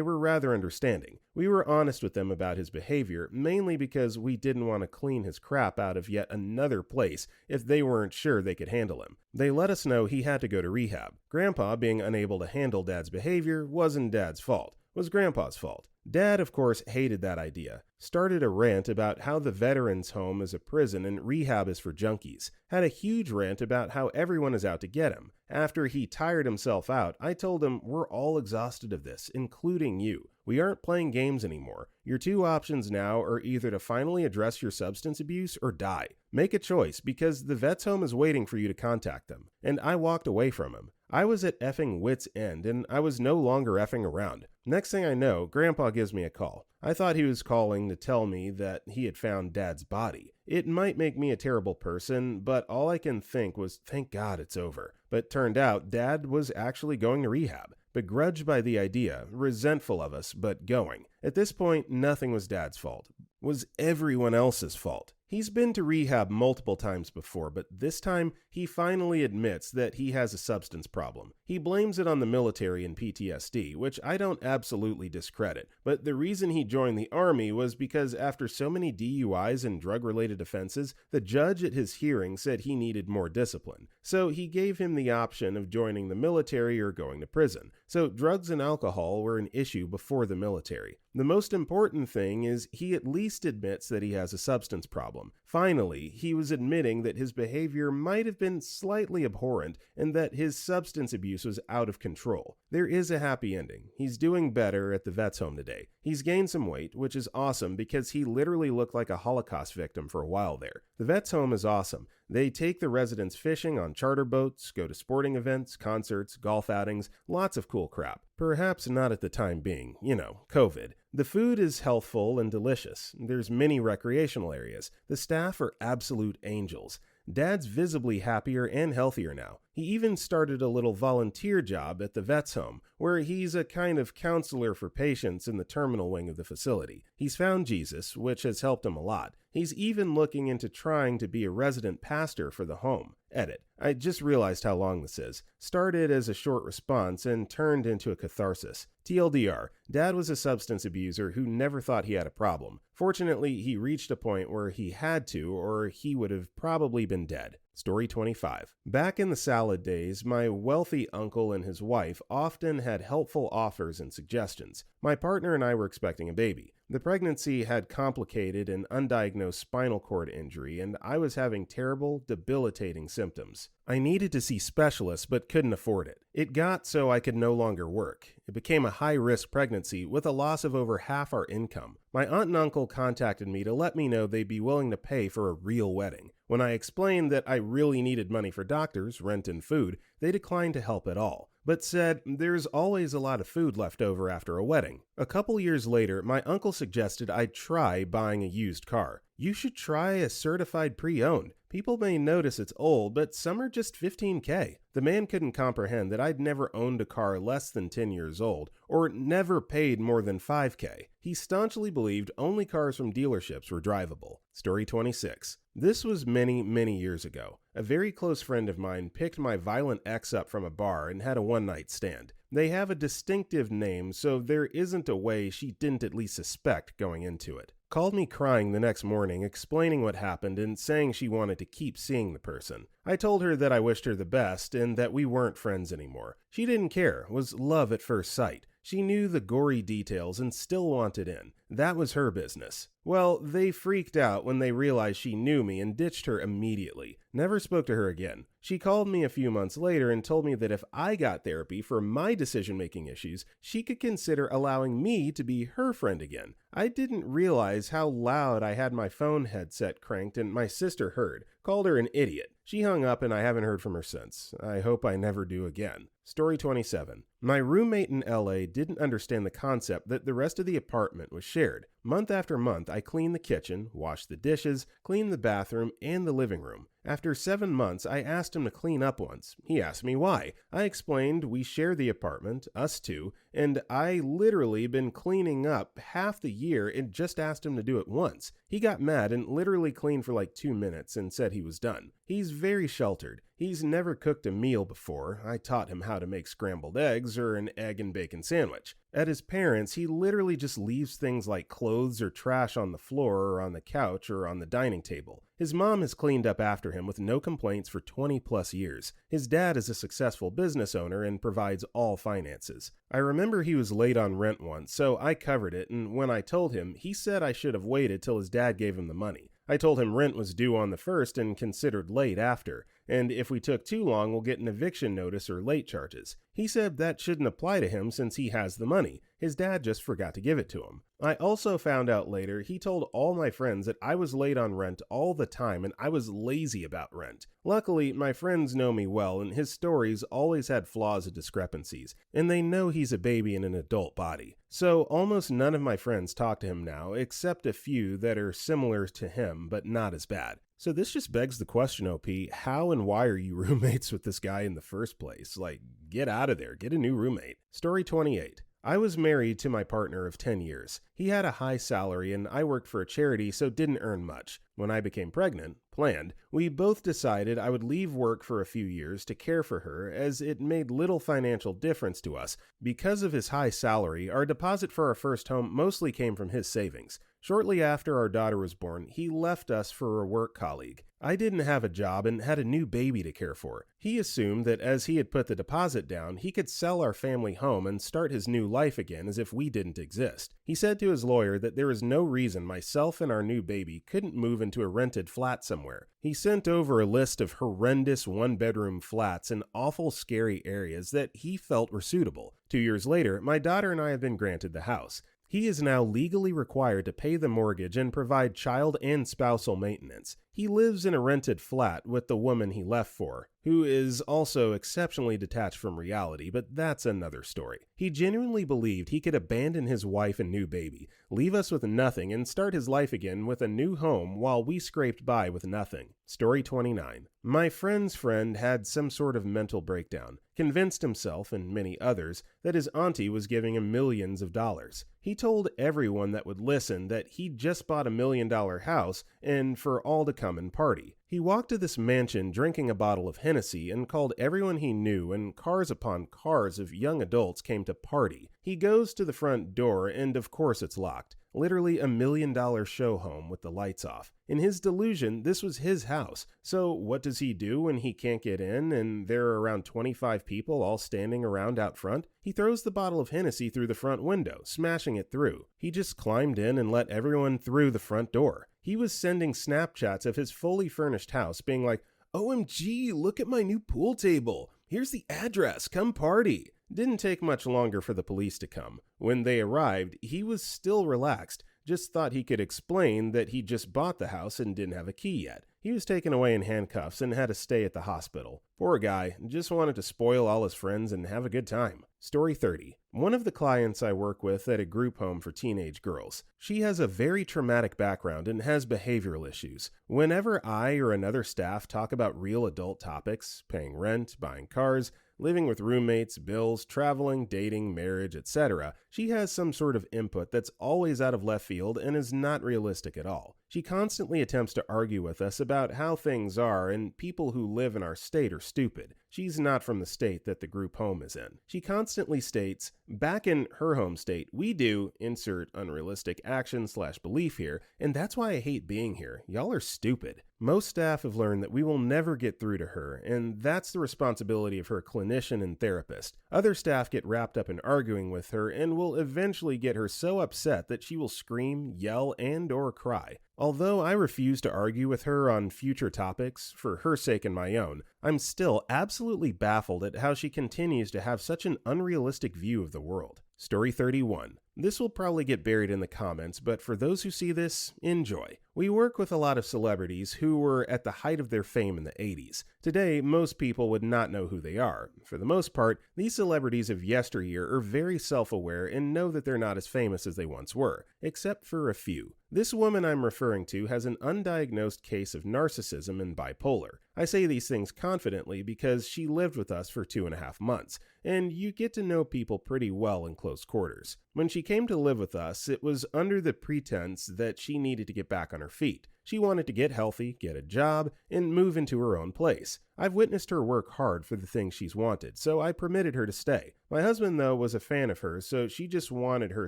were rather understanding. We were honest with them about his behavior, mainly because we didn't want to clean his crap out of yet another place if they weren't sure they could handle him. They let us know he had to go to rehab. Grandpa being unable to handle Dad's behavior wasn't Dad's fault, was Grandpa's fault. Dad, of course, hated that idea. Started a rant about how the veterans home is a prison and rehab is for junkies. Had a huge rant about how everyone is out to get him. After he tired himself out, I told him we're all exhausted of this, including you. We aren't playing games anymore. Your two options now are either to finally address your substance abuse or die. Make a choice, because the vet's home is waiting for you to contact them. And I walked away from him. I was at effing wit's end, and I was no longer effing around. Next thing I know, Grandpa gives me a call. I thought he was calling to tell me that he had found Dad's body. It might make me a terrible person, but all I can think was, thank God it's over. But turned out, Dad was actually going to rehab. Begrudged by the idea, resentful of us, but going. At this point, nothing was Dad's fault. Was everyone else's fault. He's been to rehab multiple times before, but this time he finally admits that he has a substance problem. He blames it on the military and PTSD, which I don't absolutely discredit, but the reason he joined the Army was because after so many DUIs and drug-related offenses, the judge at his hearing said he needed more discipline. So he gave him the option of joining the military or going to prison. So drugs and alcohol were an issue before the military. The most important thing is he at least admits that he has a substance problem. Finally, he was admitting that his behavior might have been slightly abhorrent and that his substance abuse was out of control. There is a happy ending. He's doing better at the vet's home today. He's gained some weight, which is awesome because he literally looked like a Holocaust victim for a while there. The vet's home is awesome. They take the residents fishing on charter boats, go to sporting events, concerts, golf outings, lots of cool crap. Perhaps not at the time being, COVID. The food is healthful and delicious. There's many recreational areas. The staff are absolute angels. Dad's visibly happier and healthier now. He even started a little volunteer job at the vet's home, where he's a kind of counselor for patients in the terminal wing of the facility. He's found Jesus, which has helped him a lot. He's even looking into trying to be a resident pastor for the home. Edit. I just realized how long this is. Started as a short response and turned into a catharsis. TLDR, Dad was a substance abuser who never thought he had a problem. Fortunately, he reached a point where he had to, or he would have probably been dead. Story 25. Back in the salad days, my wealthy uncle and his wife often had helpful offers and suggestions. My partner and I were expecting a baby. The pregnancy had complicated an undiagnosed spinal cord injury, and I was having terrible, debilitating symptoms. I needed to see specialists but couldn't afford it. It got so I could no longer work. It became a high-risk pregnancy with a loss of over half our income. My aunt and uncle contacted me to let me know they'd be willing to pay for a real wedding. When I explained that I really needed money for doctors, rent, and food, they declined to help at all, but said there's always a lot of food left over after a wedding. A couple years later, my uncle suggested I'd try buying a used car. You should try a certified pre-owned. People may notice it's old, but some are just $15K. The man couldn't comprehend that I'd never owned a car less than 10 years old, or never paid more than $5K. He staunchly believed only cars from dealerships were drivable. Story 26. This was many, many years ago. A very close friend of mine picked my violent ex up from a bar and had a one-night stand. They have a distinctive name, so there isn't a way she didn't at least suspect going into it. Called me crying the next morning, explaining what happened and saying she wanted to keep seeing the person. I told her that I wished her the best and that we weren't friends anymore. She didn't care, was love at first sight. She knew the gory details and still wanted in. That was her business. Well, they freaked out when they realized she knew me and ditched her immediately. Never spoke to her again. She called me a few months later and told me that if I got therapy for my decision-making issues, she could consider allowing me to be her friend again. I didn't realize how loud I had my phone headset cranked and my sister heard. Called her an idiot. She hung up and I haven't heard from her since. I hope I never do again. Story 27. My roommate in LA didn't understand the concept that the rest of the apartment was shared. Month after month, I cleaned the kitchen, washed the dishes, cleaned the bathroom, and the living room. After 7 months, I asked him to clean up once. He asked me why. I explained we share the apartment, us two, and I literally been cleaning up half the year and just asked him to do it once. He got mad and literally cleaned for like 2 minutes and said he was done. He's very sheltered. He's never cooked a meal before. I taught him how to make scrambled eggs or an egg and bacon sandwich. At his parents', he literally just leaves things like clothes or trash on the floor or on the couch or on the dining table. His mom has cleaned up after him with no complaints for 20 plus years. His dad is a successful business owner and provides all finances. I remember he was late on rent once, so I covered it, and when I told him, he said I should have waited till his dad gave him the money. I told him rent was due on the 1st and considered late after, and if we took too long, we'll get an eviction notice or late charges. He said that shouldn't apply to him since he has the money. His dad just forgot to give it to him. I also found out later he told all my friends that I was late on rent all the time and I was lazy about rent. Luckily, my friends know me well and his stories always had flaws and discrepancies, and they know he's a baby in an adult body. So almost none of my friends talk to him now, except a few that are similar to him but not as bad. So this just begs the question, OP, how and why are you roommates with this guy in the first place? Like, get out of there, get a new roommate. Story 28. I was married to my partner of 10 years. He had a high salary and I worked for a charity so didn't earn much. When I became planned, we both decided I would leave work for a few years to care for her as it made little financial difference to us. Because of his high salary, our deposit for our first home mostly came from his savings. Shortly after our daughter was born, he left us for a work colleague. I didn't have a job and had a new baby to care for. He assumed that as he had put the deposit down, he could sell our family home and start his new life again as if we didn't exist. He said to his lawyer that there was no reason myself and our new baby couldn't move into a rented flat somewhere. He sent over a list of horrendous one-bedroom flats in awful scary areas that he felt were suitable. 2 years later, my daughter and I have been granted the house. He is now legally required to pay the mortgage and provide child and spousal maintenance. He lives in a rented flat with the woman he left for, who is also exceptionally detached from reality, but that's another story. He genuinely believed he could abandon his wife and new baby, leave us with nothing, and start his life again with a new home while we scraped by with nothing. Story 29. My friend's friend had some sort of mental breakdown, convinced himself, and many others, that his auntie was giving him millions of dollars. He told everyone that would listen that he'd just bought $1 million house and for all to come and party. He walked to this mansion drinking a bottle of Hennessy and called everyone he knew, and cars upon cars of young adults came to party. He goes to the front door and of course it's locked. Literally $1 million show home with the lights off. In his delusion, this was his house. So what does he do when he can't get in and there are around 25 people all standing around out front? He throws the bottle of Hennessy through the front window, smashing it through. He just climbed in and let everyone through the front door. He was sending Snapchats of his fully furnished house being like, "OMG, look at my new pool table. Here's the address, come party." Didn't take much longer for the police to come. When they arrived, he was still relaxed, just thought he could explain that he just bought the house and didn't have a key yet. He was taken away in handcuffs and had to stay at the hospital. Poor guy, just wanted to spoil all his friends and have a good time. Story 30. One of the clients I work with at a group home for teenage girls. She has a very traumatic background and has behavioral issues. Whenever I or another staff talk about real adult topics, paying rent, buying cars, living with roommates, bills, traveling, dating, marriage, etc., she has some sort of input that's always out of left field and is not realistic at all. She constantly attempts to argue with us about how things are and people who live in our state are stupid. She's not from the state that the group home is in. She constantly states, back in her home state, we do insert unrealistic action/belief here, and that's why I hate being here. Y'all are stupid. Most staff have learned that we will never get through to her, and that's the responsibility of her clinician and therapist. Other staff get wrapped up in arguing with her and will eventually get her so upset that she will scream, yell, and/or cry. Although I refuse to argue with her on future topics, for her sake and my own, I'm still absolutely baffled at how she continues to have such an unrealistic view of the world. Story 31. This will probably get buried in the comments, but for those who see this, enjoy. We work with a lot of celebrities who were at the height of their fame in the 80s. Today, most people would not know who they are. For the most part, these celebrities of yesteryear are very self-aware and know that they're not as famous as they once were, except for a few. This woman I'm referring to has an undiagnosed case of narcissism and bipolar. I say these things confidently because she lived with us for 2.5 months, and you get to know people pretty well in close quarters. When she came to live with us, it was under the pretense that she needed to get back on her feet. She wanted to get healthy, get a job, and move into her own place. I've witnessed her work hard for the things she's wanted, so I permitted her to stay. My husband, though, was a fan of hers, so she just wanted her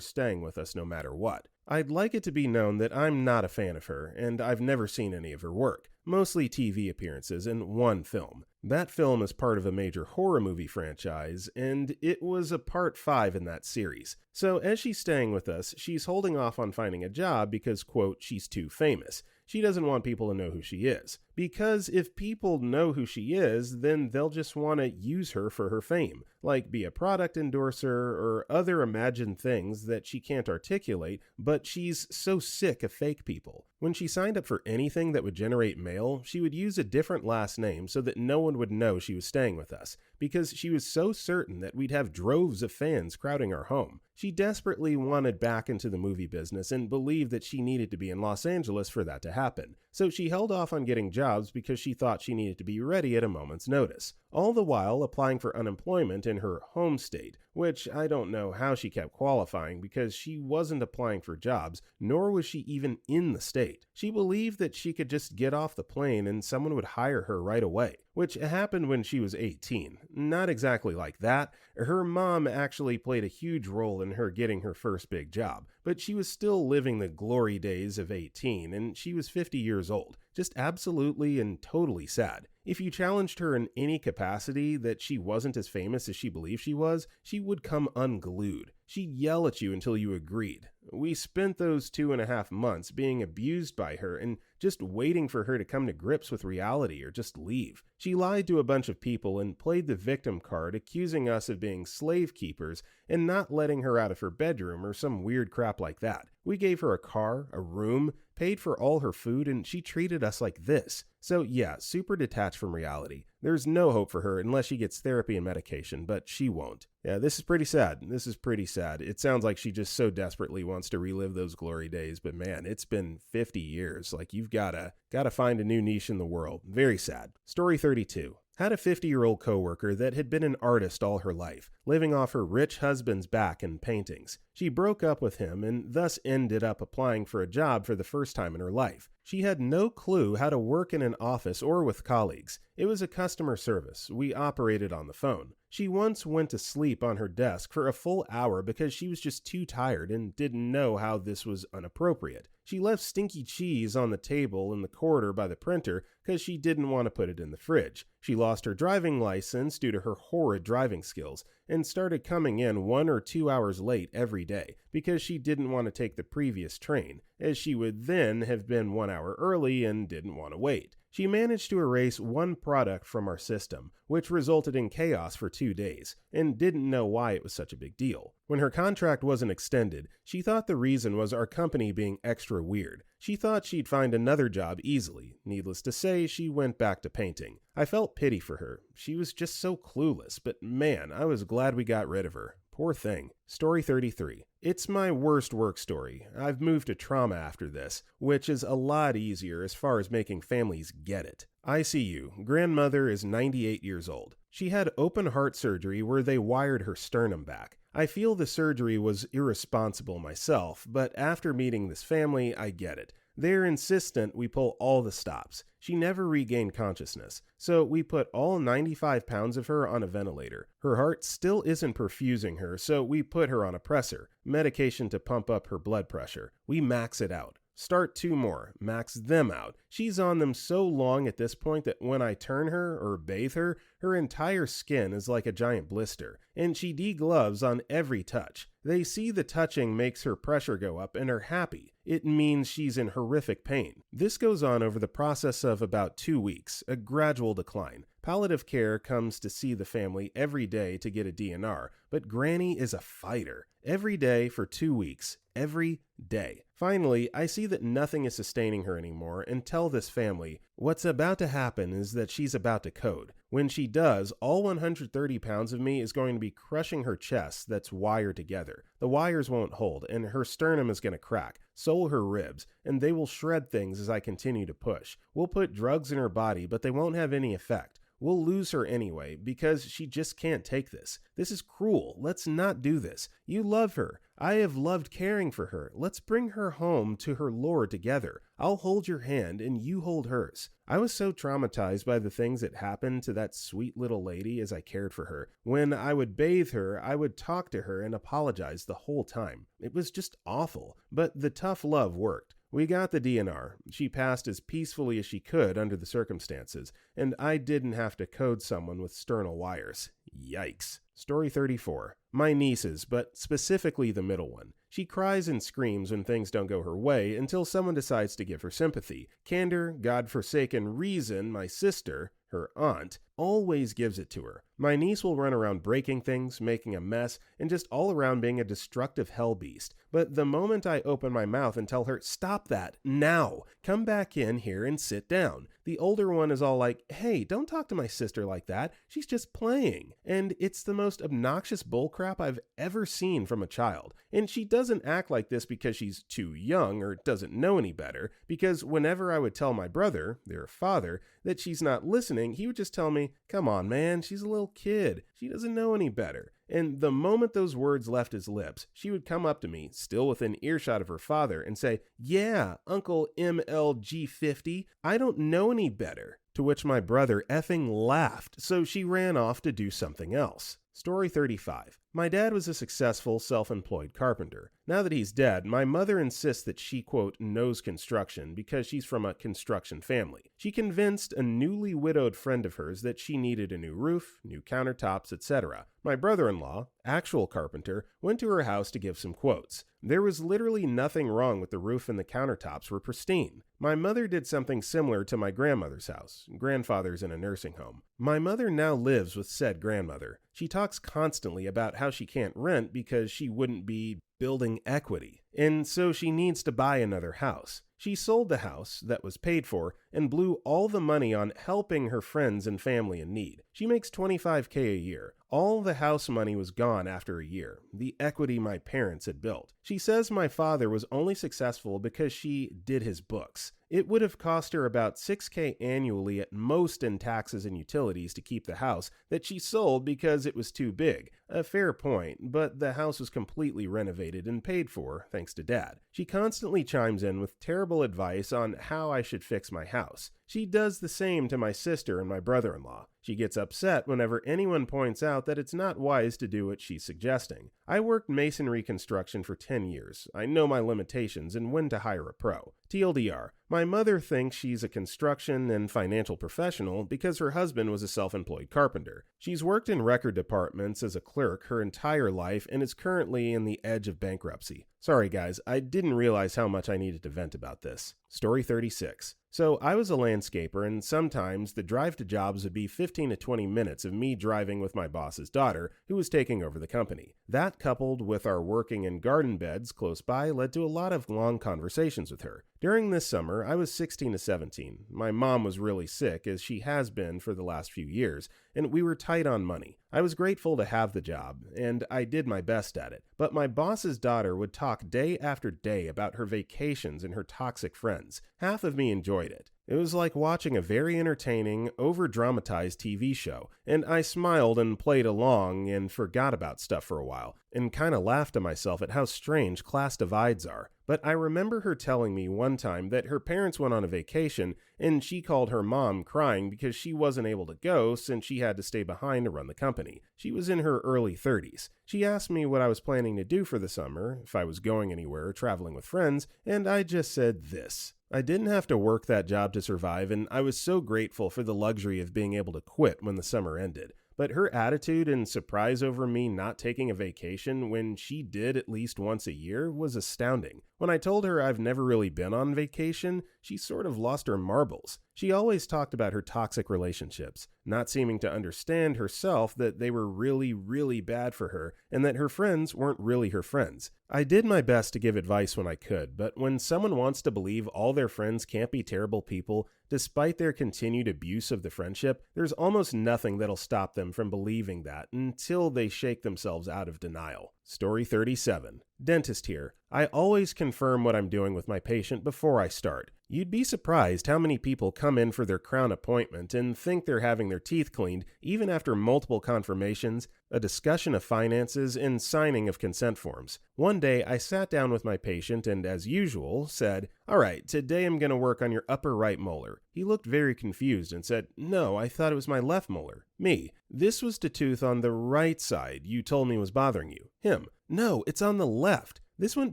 staying with us no matter what. I'd like it to be known that I'm not a fan of her, and I've never seen any of her work. Mostly TV appearances and one film. That film is part of a major horror movie franchise, and it was a part 5 in that series. So as she's staying with us, she's holding off on finding a job because, quote, she's too famous. She doesn't want people to know who she is. Because if people know who she is, then they'll just want to use her for her fame, like be a product endorser or other imagined things that she can't articulate, but she's so sick of fake people. When she signed up for anything that would generate mail, she would use a different last name so that no one would know she was staying with us, because she was so certain that we'd have droves of fans crowding our home. She desperately wanted back into the movie business and believed that she needed to be in Los Angeles for that to happen. So she held off on getting jobs because she thought she needed to be ready at a moment's notice. All the while applying for unemployment in her home state, which I don't know how she kept qualifying because she wasn't applying for jobs, nor was she even in the state. She believed that she could just get off the plane and someone would hire her right away, which happened when she was 18. Not exactly like that. Her mom actually played a huge role in her getting her first big job, but she was still living the glory days of 18, and she was 50 years old. Just absolutely and totally sad. If you challenged her in any capacity that she wasn't as famous as she believed she was, she would come unglued. She'd yell at you until you agreed. We spent those 2.5 months being abused by her and just waiting for her to come to grips with reality or just leave. She lied to a bunch of people and played the victim card, accusing us of being slave keepers and not letting her out of her bedroom or some weird crap like that. We gave her a car, a room, paid for all her food and she treated us like this. So yeah, super detached from reality. There's no hope for her unless she gets therapy and medication, but she won't. Yeah, this is pretty sad. It sounds like she just so desperately wants to relive those glory days, but man, it's been 50 years. Like, you've gotta find a new niche in the world. Very sad. Story 32. Had a 50-year-old coworker that had been an artist all her life, living off her rich husband's back and paintings. She broke up with him and thus ended up applying for a job for the first time in her life. She had no clue how to work in an office or with colleagues. It was a customer service. We operated on the phone. She once went to sleep on her desk for a full hour because she was just too tired and didn't know how this was inappropriate. She left stinky cheese on the table in the corridor by the printer because she didn't want to put it in the fridge. She lost her driving license due to her horrid driving skills and started coming in 1 or 2 hours late every day because she didn't want to take the previous train, as she would then have been 1 hour early and didn't want to wait. She managed to erase one product from our system, which resulted in chaos for 2 days, and didn't know why it was such a big deal. When her contract wasn't extended, she thought the reason was our company being extra weird. She thought she'd find another job easily. Needless to say, she went back to painting. I felt pity for her. She was just so clueless, but man, I was glad we got rid of her. Poor thing. Story 33. It's my worst work story. I've moved to trauma after this, which is a lot easier as far as making families get it. ICU. Grandmother is 98 years old. She had open heart surgery where they wired her sternum back. I feel the surgery was irresponsible myself, but after meeting this family, I get it. They're insistent we pull all the stops. She never regained consciousness, so we put all 95 pounds of her on a ventilator. Her heart still isn't perfusing her, so we put her on a pressor, medication to pump up her blood pressure. We max it out. Start 2 more, max them out. She's on them so long at this point that when I turn her or bathe her, her entire skin is like a giant blister, and she degloves on every touch. They see the touching makes her pressure go up and are happy. It means she's in horrific pain. This goes on over the process of about 2 weeks, a gradual decline. Palliative care comes to see the family every day to get a DNR, but Granny is a fighter. Every day for 2 weeks. Every day. Finally, I see that nothing is sustaining her anymore and tell this family, what's about to happen is that she's about to code. When she does, all 130 pounds of me is going to be crushing her chest that's wired together. The wires won't hold, and her sternum is going to crack, so will her ribs, and they will shred things as I continue to push. We'll put drugs in her body, but they won't have any effect. We'll lose her anyway, because she just can't take this. This is cruel. Let's not do this. You love her. I have loved caring for her. Let's bring her home to her Lord together. I'll hold your hand and you hold hers. I was so traumatized by the things that happened to that sweet little lady as I cared for her. When I would bathe her, I would talk to her and apologize the whole time. It was just awful, but the tough love worked. We got the DNR. She passed as peacefully as she could under the circumstances, and I didn't have to code someone with sternal wires. Yikes. Story 34. My nieces, but specifically the middle one. She cries and screams when things don't go her way until someone decides to give her sympathy. Candor, God-forsaken reason, my sister, her aunt, always gives it to her. My niece will run around breaking things, making a mess, and just all around being a destructive hell beast. But the moment I open my mouth and tell her, stop that, now, come back in here and sit down, the older one is all like, hey, don't talk to my sister like that, she's just playing. And it's the most obnoxious bullcrap I've ever seen from a child. And she doesn't act like this because she's too young or doesn't know any better, because whenever I would tell my brother, their father, that she's not listening, he would just tell me, come on, man, she's a little kid. She doesn't know any better. And the moment those words left his lips, she would come up to me, still within earshot of her father, and say, yeah, Uncle MLG50, I don't know any better. To which my brother effing laughed, so she ran off to do something else. Story 35. My dad was a successful, self-employed carpenter. Now that he's dead, my mother insists that she, quote, knows construction because she's from a construction family. She convinced a newly widowed friend of hers that she needed a new roof, new countertops, etc. My brother-in-law, actual carpenter, went to her house to give some quotes. There was literally nothing wrong with the roof and the countertops were pristine. My mother did something similar to my grandmother's house. Grandfather's in a nursing home. My mother now lives with said grandmother. She talks constantly about how she can't rent because she wouldn't be building equity, and so she needs to buy another house. She sold the house that was paid for and blew all the money on helping her friends and family in need. She makes $25K a year. All the house money was gone after a year, the equity my parents had built. She says my father was only successful because she did his books. It would have cost her about $6K annually at most in taxes and utilities to keep the house that she sold because it was too big. A fair point, but the house was completely renovated and paid for thanks to Dad. She constantly chimes in with terrible advice on how I should fix my house. She does the same to my sister and my brother-in-law. She gets upset whenever anyone points out that it's not wise to do what she's suggesting. I worked masonry construction for 10 years. I know my limitations and when to hire a pro. TLDR, my mother thinks she's a construction and financial professional because her husband was a self-employed carpenter. She's worked in record departments as a clerk her entire life and is currently in the edge of bankruptcy. Sorry guys, I didn't realize how much I needed to vent about this. Story 36. So I was a landscaper, and sometimes the drive to jobs would be 15 to 20 minutes of me driving with my boss's daughter, who was taking over the company. That, coupled with our working in garden beds close by, led to a lot of long conversations with her. During this summer, I was 16 to 17. My mom was really sick, as she has been for the last few years, and we were tight on money. I was grateful to have the job, and I did my best at it. But my boss's daughter would talk day after day about her vacations and her toxic friends. Half of me enjoyed it. It was like watching a very entertaining, over-dramatized TV show, and I smiled and played along and forgot about stuff for a while, and kinda laughed to myself at how strange class divides are. But I remember her telling me one time that her parents went on a vacation, and she called her mom crying because she wasn't able to go since she had to stay behind to run the company. She was in her early 30s. She asked me what I was planning to do for the summer, if I was going anywhere or traveling with friends, and I just said this. I didn't have to work that job to survive, and I was so grateful for the luxury of being able to quit when the summer ended. But her attitude and surprise over me not taking a vacation when she did at least once a year was astounding. When I told her I've never really been on vacation, she sort of lost her marbles. She always talked about her toxic relationships, not seeming to understand herself that they were really, really bad for her and that her friends weren't really her friends. I did my best to give advice when I could, but when someone wants to believe all their friends can't be terrible people, despite their continued abuse of the friendship, there's almost nothing that'll stop them from believing that until they shake themselves out of denial. Story 37. Dentist here. I always confirm what I'm doing with my patient before I start. You'd be surprised how many people come in for their crown appointment and think they're having their teeth cleaned even after multiple confirmations, a discussion of finances, and signing of consent forms. One day I sat down with my patient and, as usual, said, "All right, today I'm going to work on your upper right molar." He looked very confused and said, "No, I thought it was my left molar." Me, "This was the tooth on the right side you told me was bothering you." Him, "No, it's on the left." This went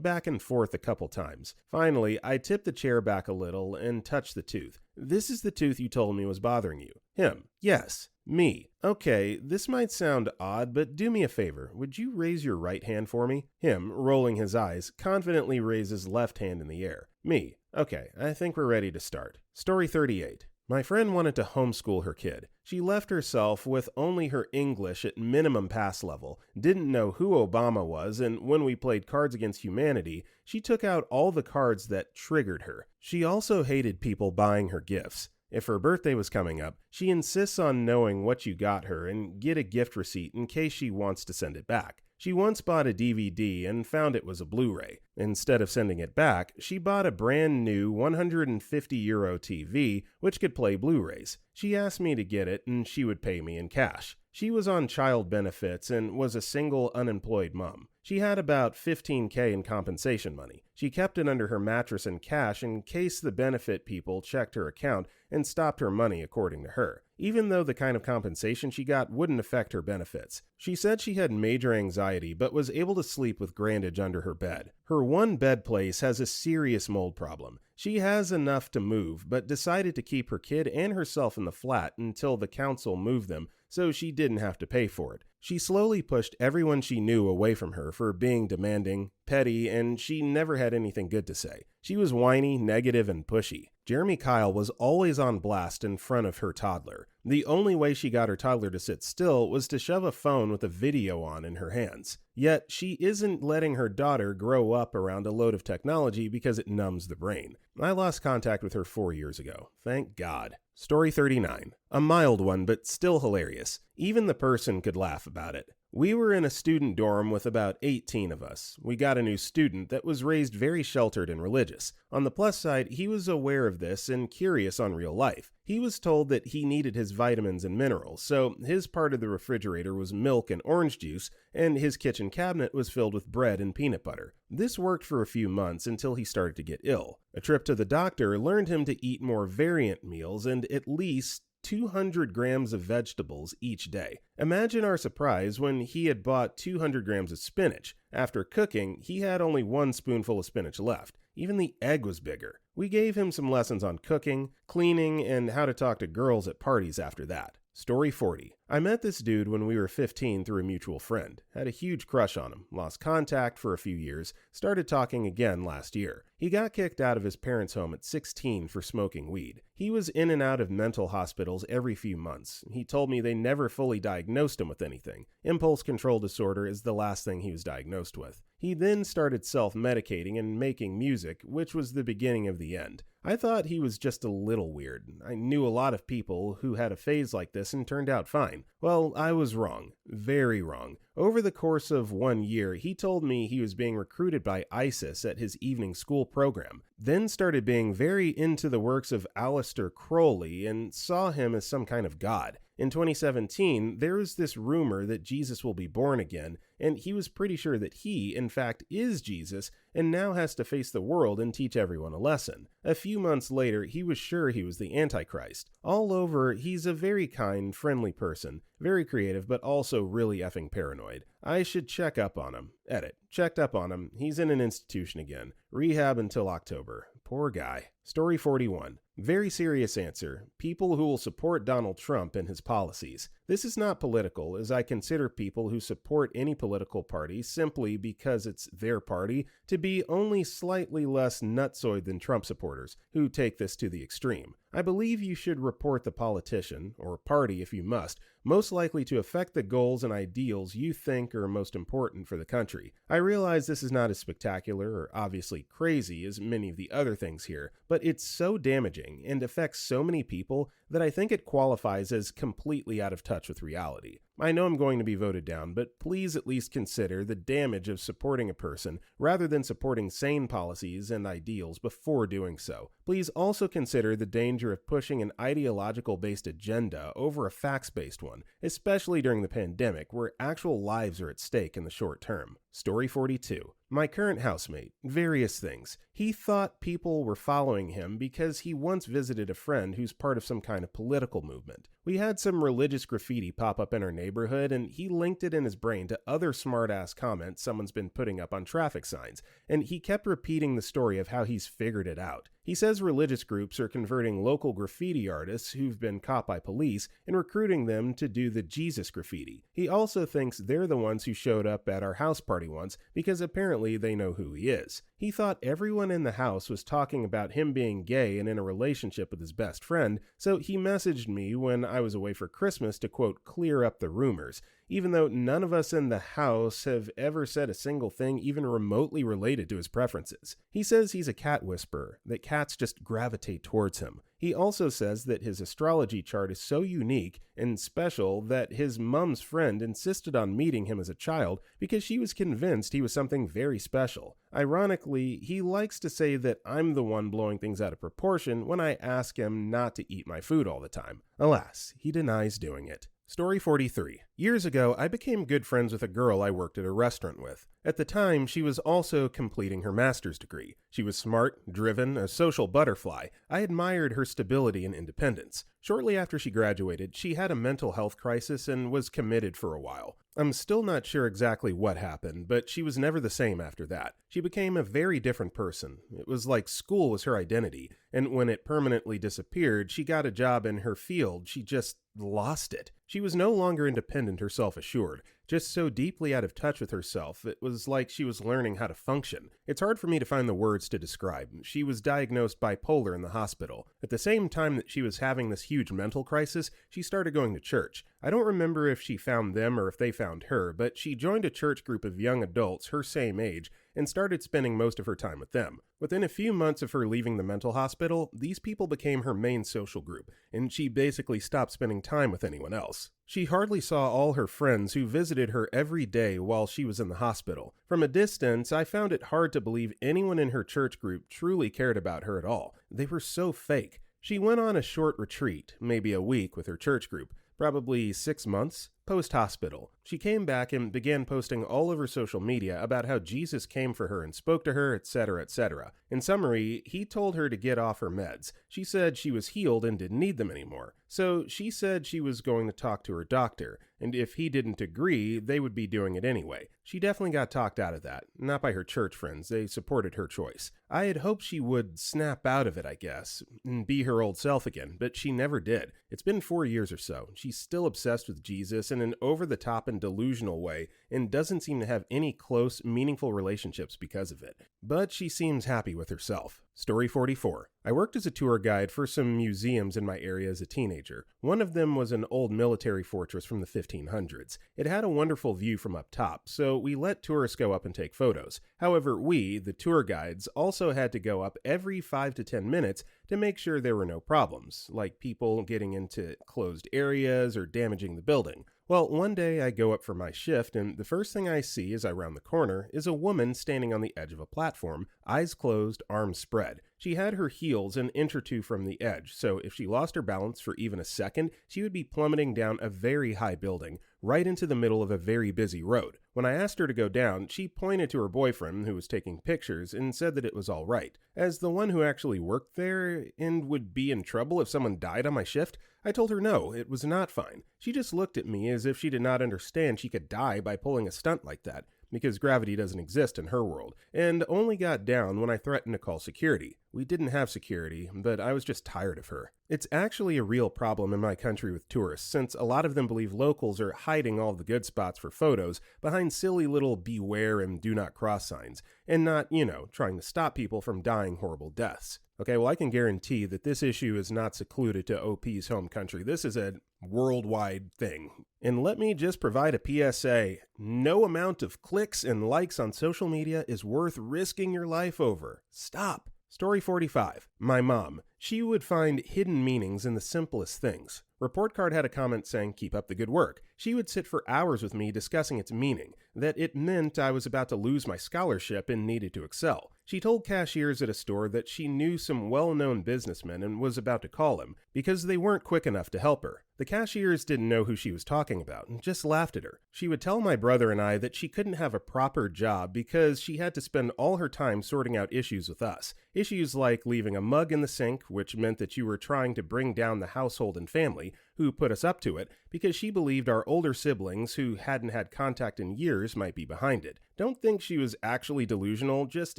back and forth a couple times. Finally, I tipped the chair back a little and touched the tooth. "This is the tooth you told me was bothering you." Him, "Yes." Me, "Okay, this might sound odd, but do me a favor. Would you raise your right hand for me?" Him, rolling his eyes, confidently raises left hand in the air. Me, "Okay, I think we're ready to start." Story 38. My friend wanted to homeschool her kid. She left herself with only her English at minimum pass level, didn't know who Obama was, and when we played Cards Against Humanity, she took out all the cards that triggered her. She also hated people buying her gifts. If her birthday was coming up, she insists on knowing what you got her and get a gift receipt in case she wants to send it back. She once bought a DVD and found it was a Blu-ray. Instead of sending it back, she bought a brand new €150 TV, which could play Blu-rays. She asked me to get it and she would pay me in cash. She was on child benefits and was a single unemployed mom. She had about $15K in compensation money. She kept it under her mattress in cash in case the benefit people checked her account and stopped her money, according to her, even though the kind of compensation she got wouldn't affect her benefits. She said she had major anxiety but was able to sleep with grandage under her bed. Her one bed place has a serious mold problem. She has enough to move, but decided to keep her kid and herself in the flat until the council moved them so she didn't have to pay for it. She slowly pushed everyone she knew away from her for being demanding, petty, and she never had anything good to say. She was whiny, negative, and pushy. Jeremy Kyle was always on blast in front of her toddler. The only way she got her toddler to sit still was to shove a phone with a video on in her hands. Yet, she isn't letting her daughter grow up around a load of technology because it numbs the brain. I lost contact with her 4 years ago. Thank God. Story 39. A mild one, but still hilarious. Even the person could laugh about it. We were in a student dorm with about 18 of us. We got a new student that was raised very sheltered and religious. On the plus side, he was aware of this and curious on real life. He was told that he needed his vitamins and minerals, so his part of the refrigerator was milk and orange juice, and his kitchen cabinet was filled with bread and peanut butter. This worked for a few months until he started to get ill. A trip to the doctor learned him to eat more variant meals and at least 200 grams of vegetables each day. Imagine our surprise when he had bought 200 grams of spinach. After cooking, he had only 1 spoonful of spinach left. Even the egg was bigger. We gave him some lessons on cooking, cleaning, and how to talk to girls at parties after that. Story 40. I met this dude when we were 15 through a mutual friend. Had a huge crush on him, lost contact for a few years, started talking again last year. He got kicked out of his parents' home at 16 for smoking weed. He was in and out of mental hospitals every few months. He told me they never fully diagnosed him with anything. Impulse control disorder is the last thing he was diagnosed with. He then started self-medicating and making music, which was the beginning of the end. I thought he was just a little weird. I knew a lot of people who had a phase like this and turned out fine. Well, I was wrong. Very wrong. Over the course of 1 year, he told me he was being recruited by ISIS at his evening school program, then started being very into the works of Aleister Crowley and saw him as some kind of god. In 2017, there was this rumor that Jesus will be born again, and he was pretty sure that he, in fact, is Jesus, and now has to face the world and teach everyone a lesson. A few months later, he was sure he was the Antichrist. All over, he's a very kind, friendly person, very creative, but also really effing paranoid. I should check up on him. Edit. Checked up on him. He's in an institution again. Rehab until October. Poor guy. Story 41. Very serious answer. People who will support Donald Trump and his policies. This is not political, as I consider people who support any political party simply because it's their party to be only slightly less nutsoid than Trump supporters, who take this to the extreme. I believe you should report the politician, or party if you must, most likely to affect the goals and ideals you think are most important for the country. I realize this is not as spectacular or obviously crazy as many of the other things here, but it's so damaging and affects so many people that I think it qualifies as completely out of touch with reality. I know I'm going to be voted down, but please at least consider the damage of supporting a person rather than supporting sane policies and ideals before doing so. Please also consider the danger of pushing an ideological-based agenda over a facts-based one, especially during the pandemic where actual lives are at stake in the short term. Story 42. My current housemate. Various things. He thought people were following him because he once visited a friend who's part of some kind of political movement. We had some religious graffiti pop up in our neighborhood, and he linked it in his brain to other smart-ass comments someone's been putting up on traffic signs, and he kept repeating the story of how he's figured it out. He says religious groups are converting local graffiti artists who've been caught by police and recruiting them to do the Jesus graffiti. He also thinks they're the ones who showed up at our house party once because apparently they know who he is. He thought everyone in the house was talking about him being gay and in a relationship with his best friend, so he messaged me when I was away for Christmas to, quote, clear up the rumors, even though none of us in the house have ever said a single thing even remotely related to his preferences. He says he's a cat whisperer, that cats just gravitate towards him. He also says that his astrology chart is so unique and special that his mom's friend insisted on meeting him as a child because she was convinced he was something very special. Ironically, he likes to say that I'm the one blowing things out of proportion when I ask him not to eat my food all the time. Alas, he denies doing it. Story 43. Years ago, I became good friends with a girl I worked at a restaurant with. At the time, she was also completing her master's degree. She was smart, driven, a social butterfly. I admired her stability and independence. Shortly after she graduated, she had a mental health crisis and was committed for a while. I'm still not sure exactly what happened, but she was never the same after that. She became a very different person. It was like school was her identity, and when it permanently disappeared, she got a job in her field. She just lost it. She was no longer independent or self-assured, just so deeply out of touch with herself, it was like she was learning how to function. It's hard for me to find the words to describe. She was diagnosed bipolar in the hospital. At the same time that she was having this huge mental crisis, she started going to church. I don't remember if she found them or if they found her, but she joined a church group of young adults her same age and started spending most of her time with them. Within a few months of her leaving the mental hospital, these people became her main social group, and she basically stopped spending time with anyone else. She hardly saw all her friends who visited her every day while she was in the hospital. From a distance, I found it hard to believe anyone in her church group truly cared about her at all. They were so fake. She went on a short retreat, maybe a week, with her church group, probably 6 months. Post-hospital, she came back and began posting all over social media about how Jesus came for her and spoke to her, etc., etc. In summary, he told her to get off her meds. She said she was healed and didn't need them anymore. So she said she was going to talk to her doctor, and if he didn't agree, they would be doing it anyway. She definitely got talked out of that, not by her church friends. They supported her choice. I had hoped she would snap out of it, I guess, and be her old self again, but she never did. It's been 4 years or so. She's still obsessed with Jesus in an over-the-top and delusional way, and doesn't seem to have any close, meaningful relationships because of it. But she seems happy with herself. Story 44. I worked as a tour guide for some museums in my area as a teenager. One of them was an old military fortress from the 1500s. It had a wonderful view from up top, so we let tourists go up and take photos. However, we, the tour guides, also had to go up every 5 to 10 minutes to make sure there were no problems, like people getting into closed areas or damaging the building. Well, one day I go up for my shift, and the first thing I see as I round the corner is a woman standing on the edge of a platform, eyes closed, arms spread. She had her heels an inch or two from the edge, so if she lost her balance for even a second, she would be plummeting down a very high building, right into the middle of a very busy road. When I asked her to go down, she pointed to her boyfriend, who was taking pictures, and said that it was all right. As the one who actually worked there and would be in trouble if someone died on my shift, I told her no, it was not fine. She just looked at me as if she did not understand she could die by pulling a stunt like that, because gravity doesn't exist in her world, and only got down when I threatened to call security. We didn't have security, but I was just tired of her. It's actually a real problem in my country with tourists, since a lot of them believe locals are hiding all the good spots for photos behind silly little beware and do not cross signs, and not, trying to stop people from dying horrible deaths. Okay, well, I can guarantee that this issue is not secluded to OP's home country. This is a worldwide thing. And let me just provide a PSA. No amount of clicks and likes on social media is worth risking your life over. Stop. Story 45. My mom. She would find hidden meanings in the simplest things. Report card had a comment saying, "Keep up the good work." She would sit for hours with me discussing its meaning, that it meant I was about to lose my scholarship and needed to excel. She told cashiers at a store that she knew some well-known businessmen and was about to call him, because they weren't quick enough to help her. The cashiers didn't know who she was talking about and just laughed at her. She would tell my brother and I that she couldn't have a proper job because she had to spend all her time sorting out issues with us. Issues like leaving a mug in the sink, which meant that you were trying to bring down the household and family, who put us up to it, because she believed our older siblings who hadn't had contact in years might be behind it. Don't think she was actually delusional, just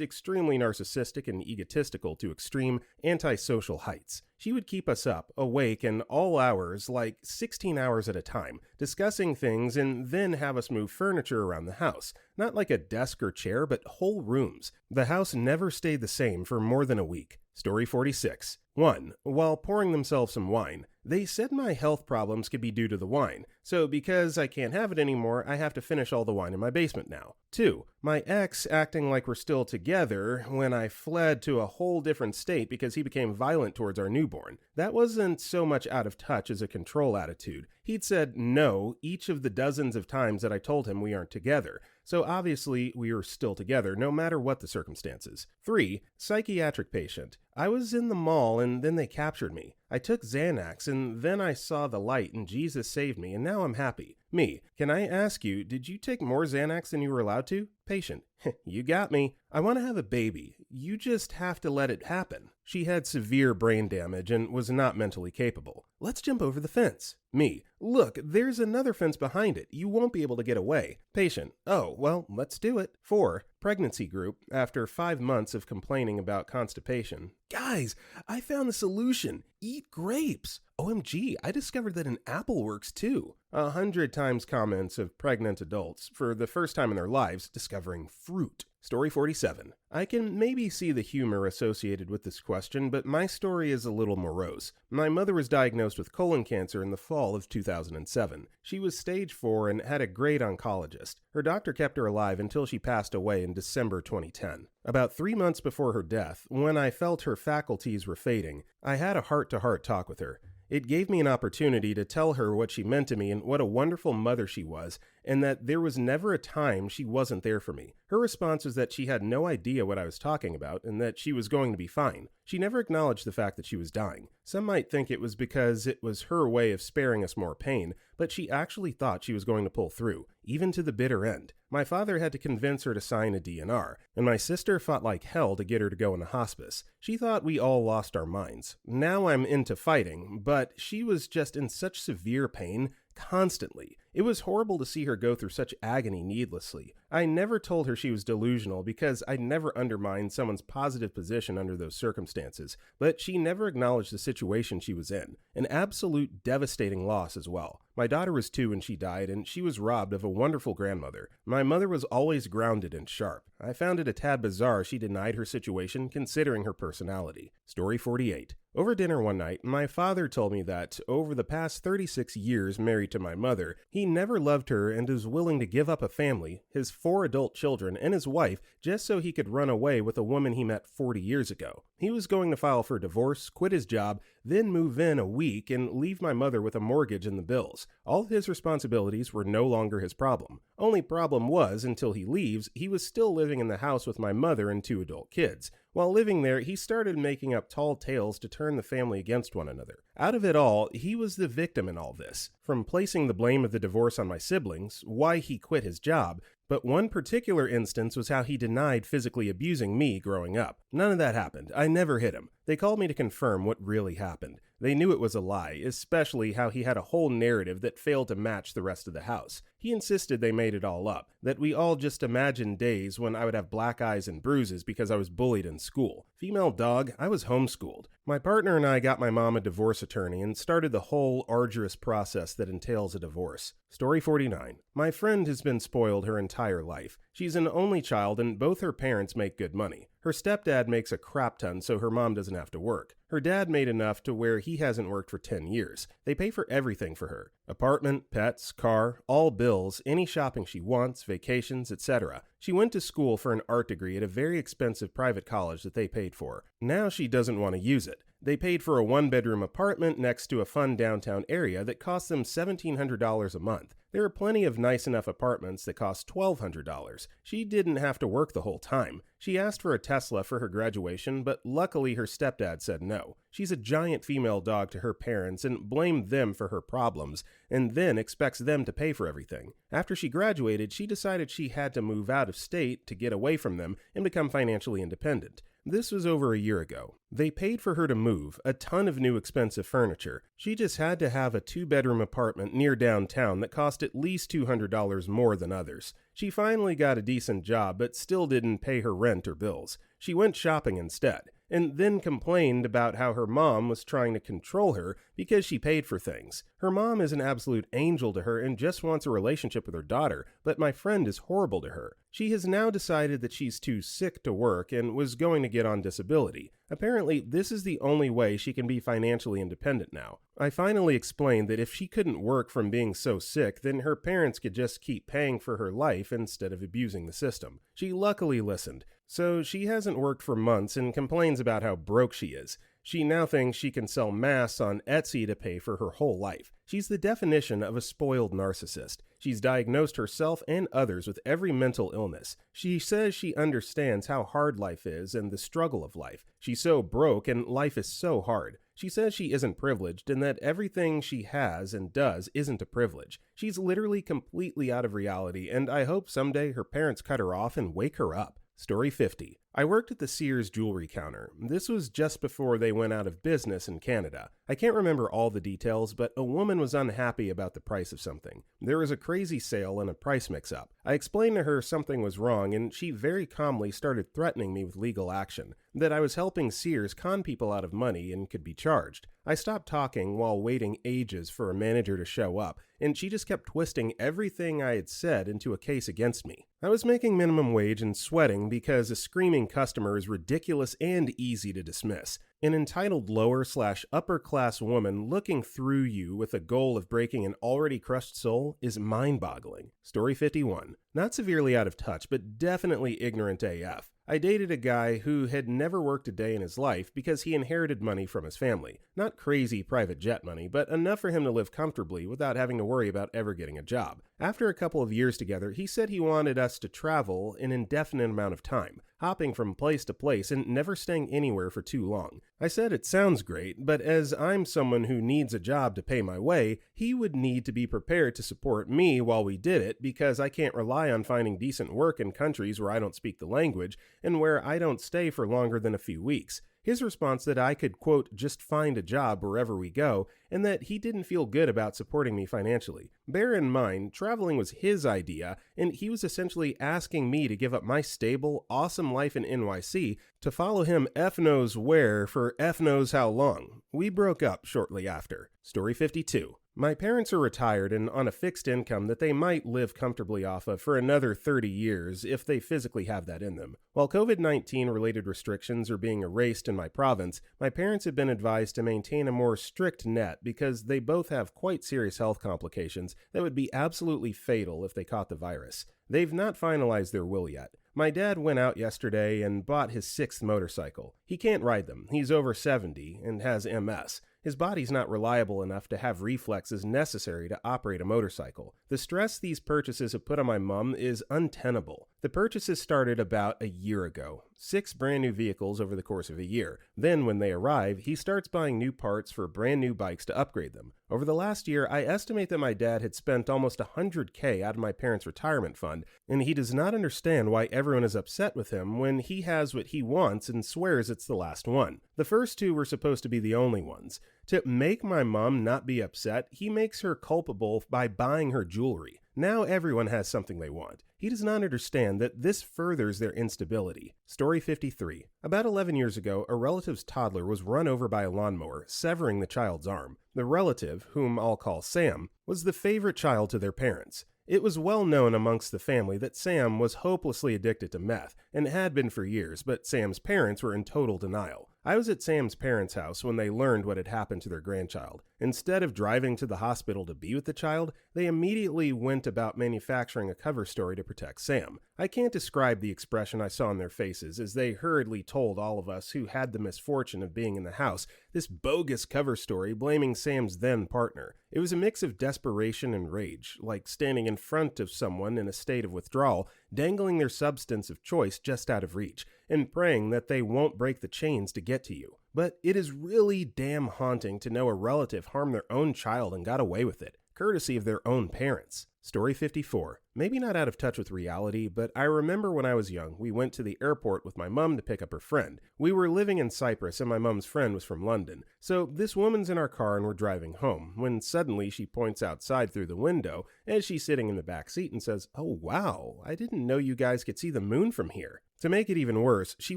extremely narcissistic and egotistical to extreme, antisocial heights. She would keep us up, awake in all hours, like 16 hours at a time, discussing things and then have us move furniture around the house. Not like a desk or chair, but whole rooms. The house never stayed the same for more than a week. Story 46. 1. While pouring themselves some wine, they said my health problems could be due to the wine, so because I can't have it anymore, I have to finish all the wine in my basement now. 2. My ex acting like we're still together when I fled to a whole different state because he became violent towards our newborn. That wasn't so much out of touch as a control attitude. He'd said no each of the dozens of times that I told him we aren't together, so obviously we were still together no matter what the circumstances. 3. Psychiatric patient. I was in the mall and then they captured me. I took Xanax and then I saw the light and Jesus saved me and now I'm happy. Me. Can I ask you, did you take more Xanax than you were allowed to? Patient. You got me. I want to have a baby. You just have to let it happen. She had severe brain damage and was not mentally capable. Let's jump over the fence. Me. Look, there's another fence behind it. You won't be able to get away. Patient. Oh, well, let's do it. 4. Pregnancy group. After 5 months of complaining about constipation. Guys, I found the solution. Eat grapes. OMG, I discovered that an apple works too. 100 times comments of pregnant adults, for the first time in their lives, discovering fruit. Story 47. I can maybe see the humor associated with this question, but my story is a little morose. My mother was diagnosed with colon cancer in the fall of 2007. She was stage 4 and had a great oncologist. Her doctor kept her alive until she passed away in December 2010. About 3 months before her death, when I felt her faculties were fading, I had a heart-to-heart talk with her. It gave me an opportunity to tell her what she meant to me and what a wonderful mother she was, and that there was never a time she wasn't there for me. Her response was that she had no idea what I was talking about and that she was going to be fine. She never acknowledged the fact that she was dying. Some might think it was because it was her way of sparing us more pain, but she actually thought she was going to pull through, even to the bitter end. My father had to convince her to sign a DNR, and my sister fought like hell to get her to go into hospice. She thought we all lost our minds. Now I'm into fighting, but she was just in such severe pain constantly. It was horrible to see her go through such agony needlessly. I never told her she was delusional because I never undermined someone's positive position under those circumstances, but she never acknowledged the situation she was in. An absolute devastating loss as well. My daughter was 2 when she died, and she was robbed of a wonderful grandmother. My mother was always grounded and sharp. I found it a tad bizarre she denied her situation considering her personality. Story 48. Over dinner one night, my father told me that, over the past 36 years married to my mother, he never loved her and is willing to give up a family, his 4 adult children, and his wife just so he could run away with a woman he met 40 years ago. He was going to file for divorce, quit his job, then move in a week and leave my mother with a mortgage and the bills. All of his responsibilities were no longer his problem. Only problem was, until he leaves, he was still living in the house with my mother and 2 adult kids. While living there, he started making up tall tales to turn the family against one another. Out of it all, he was the victim in all this. From placing the blame of the divorce on my siblings, why he quit his job, but one particular instance was how he denied physically abusing me growing up. None of that happened. I never hit him. They called me to confirm what really happened. They knew it was a lie, especially how he had a whole narrative that failed to match the rest of the house. He insisted they made it all up, that we all just imagined days when I would have black eyes and bruises because I was bullied in school. Female dog, I was homeschooled. My partner and I got my mom a divorce attorney and started the whole arduous process that entails a divorce. Story 49. My friend has been spoiled her entire life. She's an only child and both her parents make good money. Her stepdad makes a crap ton so her mom doesn't have to work. Her dad made enough to where he hasn't worked for 10 years. They pay for everything for her. Apartment, pets, car, all bills, any shopping she wants, vacations, etc. She went to school for an art degree at a very expensive private college that they paid for. Now she doesn't want to use it. They paid for a 1-bedroom apartment next to a fun downtown area that cost them $1,700 a month. There are plenty of nice enough apartments that cost $1,200. She didn't have to work the whole time. She asked for a Tesla for her graduation, but luckily her stepdad said no. She's a giant female dog to her parents and blamed them for her problems, and then expects them to pay for everything. After she graduated, she decided she had to move out of state to get away from them and become financially independent. This was over a year ago. They paid for her to move, a ton of new expensive furniture. She just had to have a 2-bedroom apartment near downtown that cost at least $200 more than others. She finally got a decent job, but still didn't pay her rent or bills. She went shopping instead, and then complained about how her mom was trying to control her because she paid for things. Her mom is an absolute angel to her and just wants a relationship with her daughter, but my friend is horrible to her. She has now decided that she's too sick to work and was going to get on disability. Apparently, this is the only way she can be financially independent now. I finally explained that if she couldn't work from being so sick, then her parents could just keep paying for her life instead of abusing the system. She luckily listened. So she hasn't worked for months and complains about how broke she is. She now thinks she can sell masks on Etsy to pay for her whole life. She's the definition of a spoiled narcissist. She's diagnosed herself and others with every mental illness. She says she understands how hard life is and the struggle of life. She's so broke and life is so hard. She says she isn't privileged and that everything she has and does isn't a privilege. She's literally completely out of reality, and I hope someday her parents cut her off and wake her up. Story 50. I worked at the Sears jewelry counter. This was just before they went out of business in Canada. I can't remember all the details, but a woman was unhappy about the price of something. There was a crazy sale and a price mix-up. I explained to her something was wrong, and she very calmly started threatening me with legal action, that I was helping Sears con people out of money and could be charged. I stopped talking while waiting ages for a manager to show up, and she just kept twisting everything I had said into a case against me. I was making minimum wage and sweating because a screaming customer is ridiculous and easy to dismiss. An entitled lower/upper class woman looking through you with a goal of breaking an already crushed soul is mind-boggling. Story 51. Not severely out of touch, but definitely ignorant AF. I dated a guy who had never worked a day in his life because he inherited money from his family. Not crazy private jet money, but enough for him to live comfortably without having to worry about ever getting a job. After a couple of years together, he said he wanted us to travel an indefinite amount of time, hopping from place to place and never staying anywhere for too long. I said it sounds great, but as I'm someone who needs a job to pay my way, he would need to be prepared to support me while we did it because I can't rely on finding decent work in countries where I don't speak the language and where I don't stay for longer than a few weeks. His response that I could, quote, just find a job wherever we go, and that he didn't feel good about supporting me financially. Bear in mind, traveling was his idea, and he was essentially asking me to give up my stable, awesome life in NYC to follow him F knows where for F knows how long. We broke up shortly after. Story 52. My parents are retired and on a fixed income that they might live comfortably off of for another 30 years if they physically have that in them. While COVID-19 related restrictions are being erased in my province, my parents have been advised to maintain a more strict net because they both have quite serious health complications that would be absolutely fatal if they caught the virus. They've not finalized their will yet. My dad went out yesterday and bought his 6th motorcycle. He can't ride them. He's over 70 and has MS. His body's not reliable enough to have reflexes necessary to operate a motorcycle. The stress these purchases have put on my mom is untenable. The purchases started about a year ago. 6 brand new vehicles over the course of a year. Then when they arrive, he starts buying new parts for brand new bikes to upgrade them. Over the last year, I estimate that my dad had spent almost $100K out of my parents' retirement fund, and he does not understand why everyone is upset with him when he has what he wants and swears it's the last one. The first 2 were supposed to be the only ones. To make my mom not be upset, he makes her culpable by buying her jewelry. Now everyone has something they want. He does not understand that this furthers their instability. Story 53. About 11 years ago, a relative's toddler was run over by a lawnmower, severing the child's arm. The relative, whom I'll call Sam, was the favorite child to their parents. It was well known amongst the family that Sam was hopelessly addicted to meth, and had been for years, but Sam's parents were in total denial. I was at Sam's parents' house when they learned what had happened to their grandchild. Instead of driving to the hospital to be with the child, they immediately went about manufacturing a cover story to protect Sam. I can't describe the expression I saw on their faces as they hurriedly told all of us who had the misfortune of being in the house this bogus cover story blaming Sam's then partner. It was a mix of desperation and rage, like standing in front of someone in a state of withdrawal, dangling their substance of choice just out of reach, and praying that they won't break the chains to get to you. But it is really damn haunting to know a relative harmed their own child and got away with it, courtesy of their own parents. Story 54. Maybe not out of touch with reality, but I remember when I was young, we went to the airport with my mom to pick up her friend. We were living in Cyprus and my mom's friend was from London. So this woman's in our car and we're driving home, when suddenly she points outside through the window as she's sitting in the back seat and says, "Oh wow, I didn't know you guys could see the moon from here." To make it even worse, she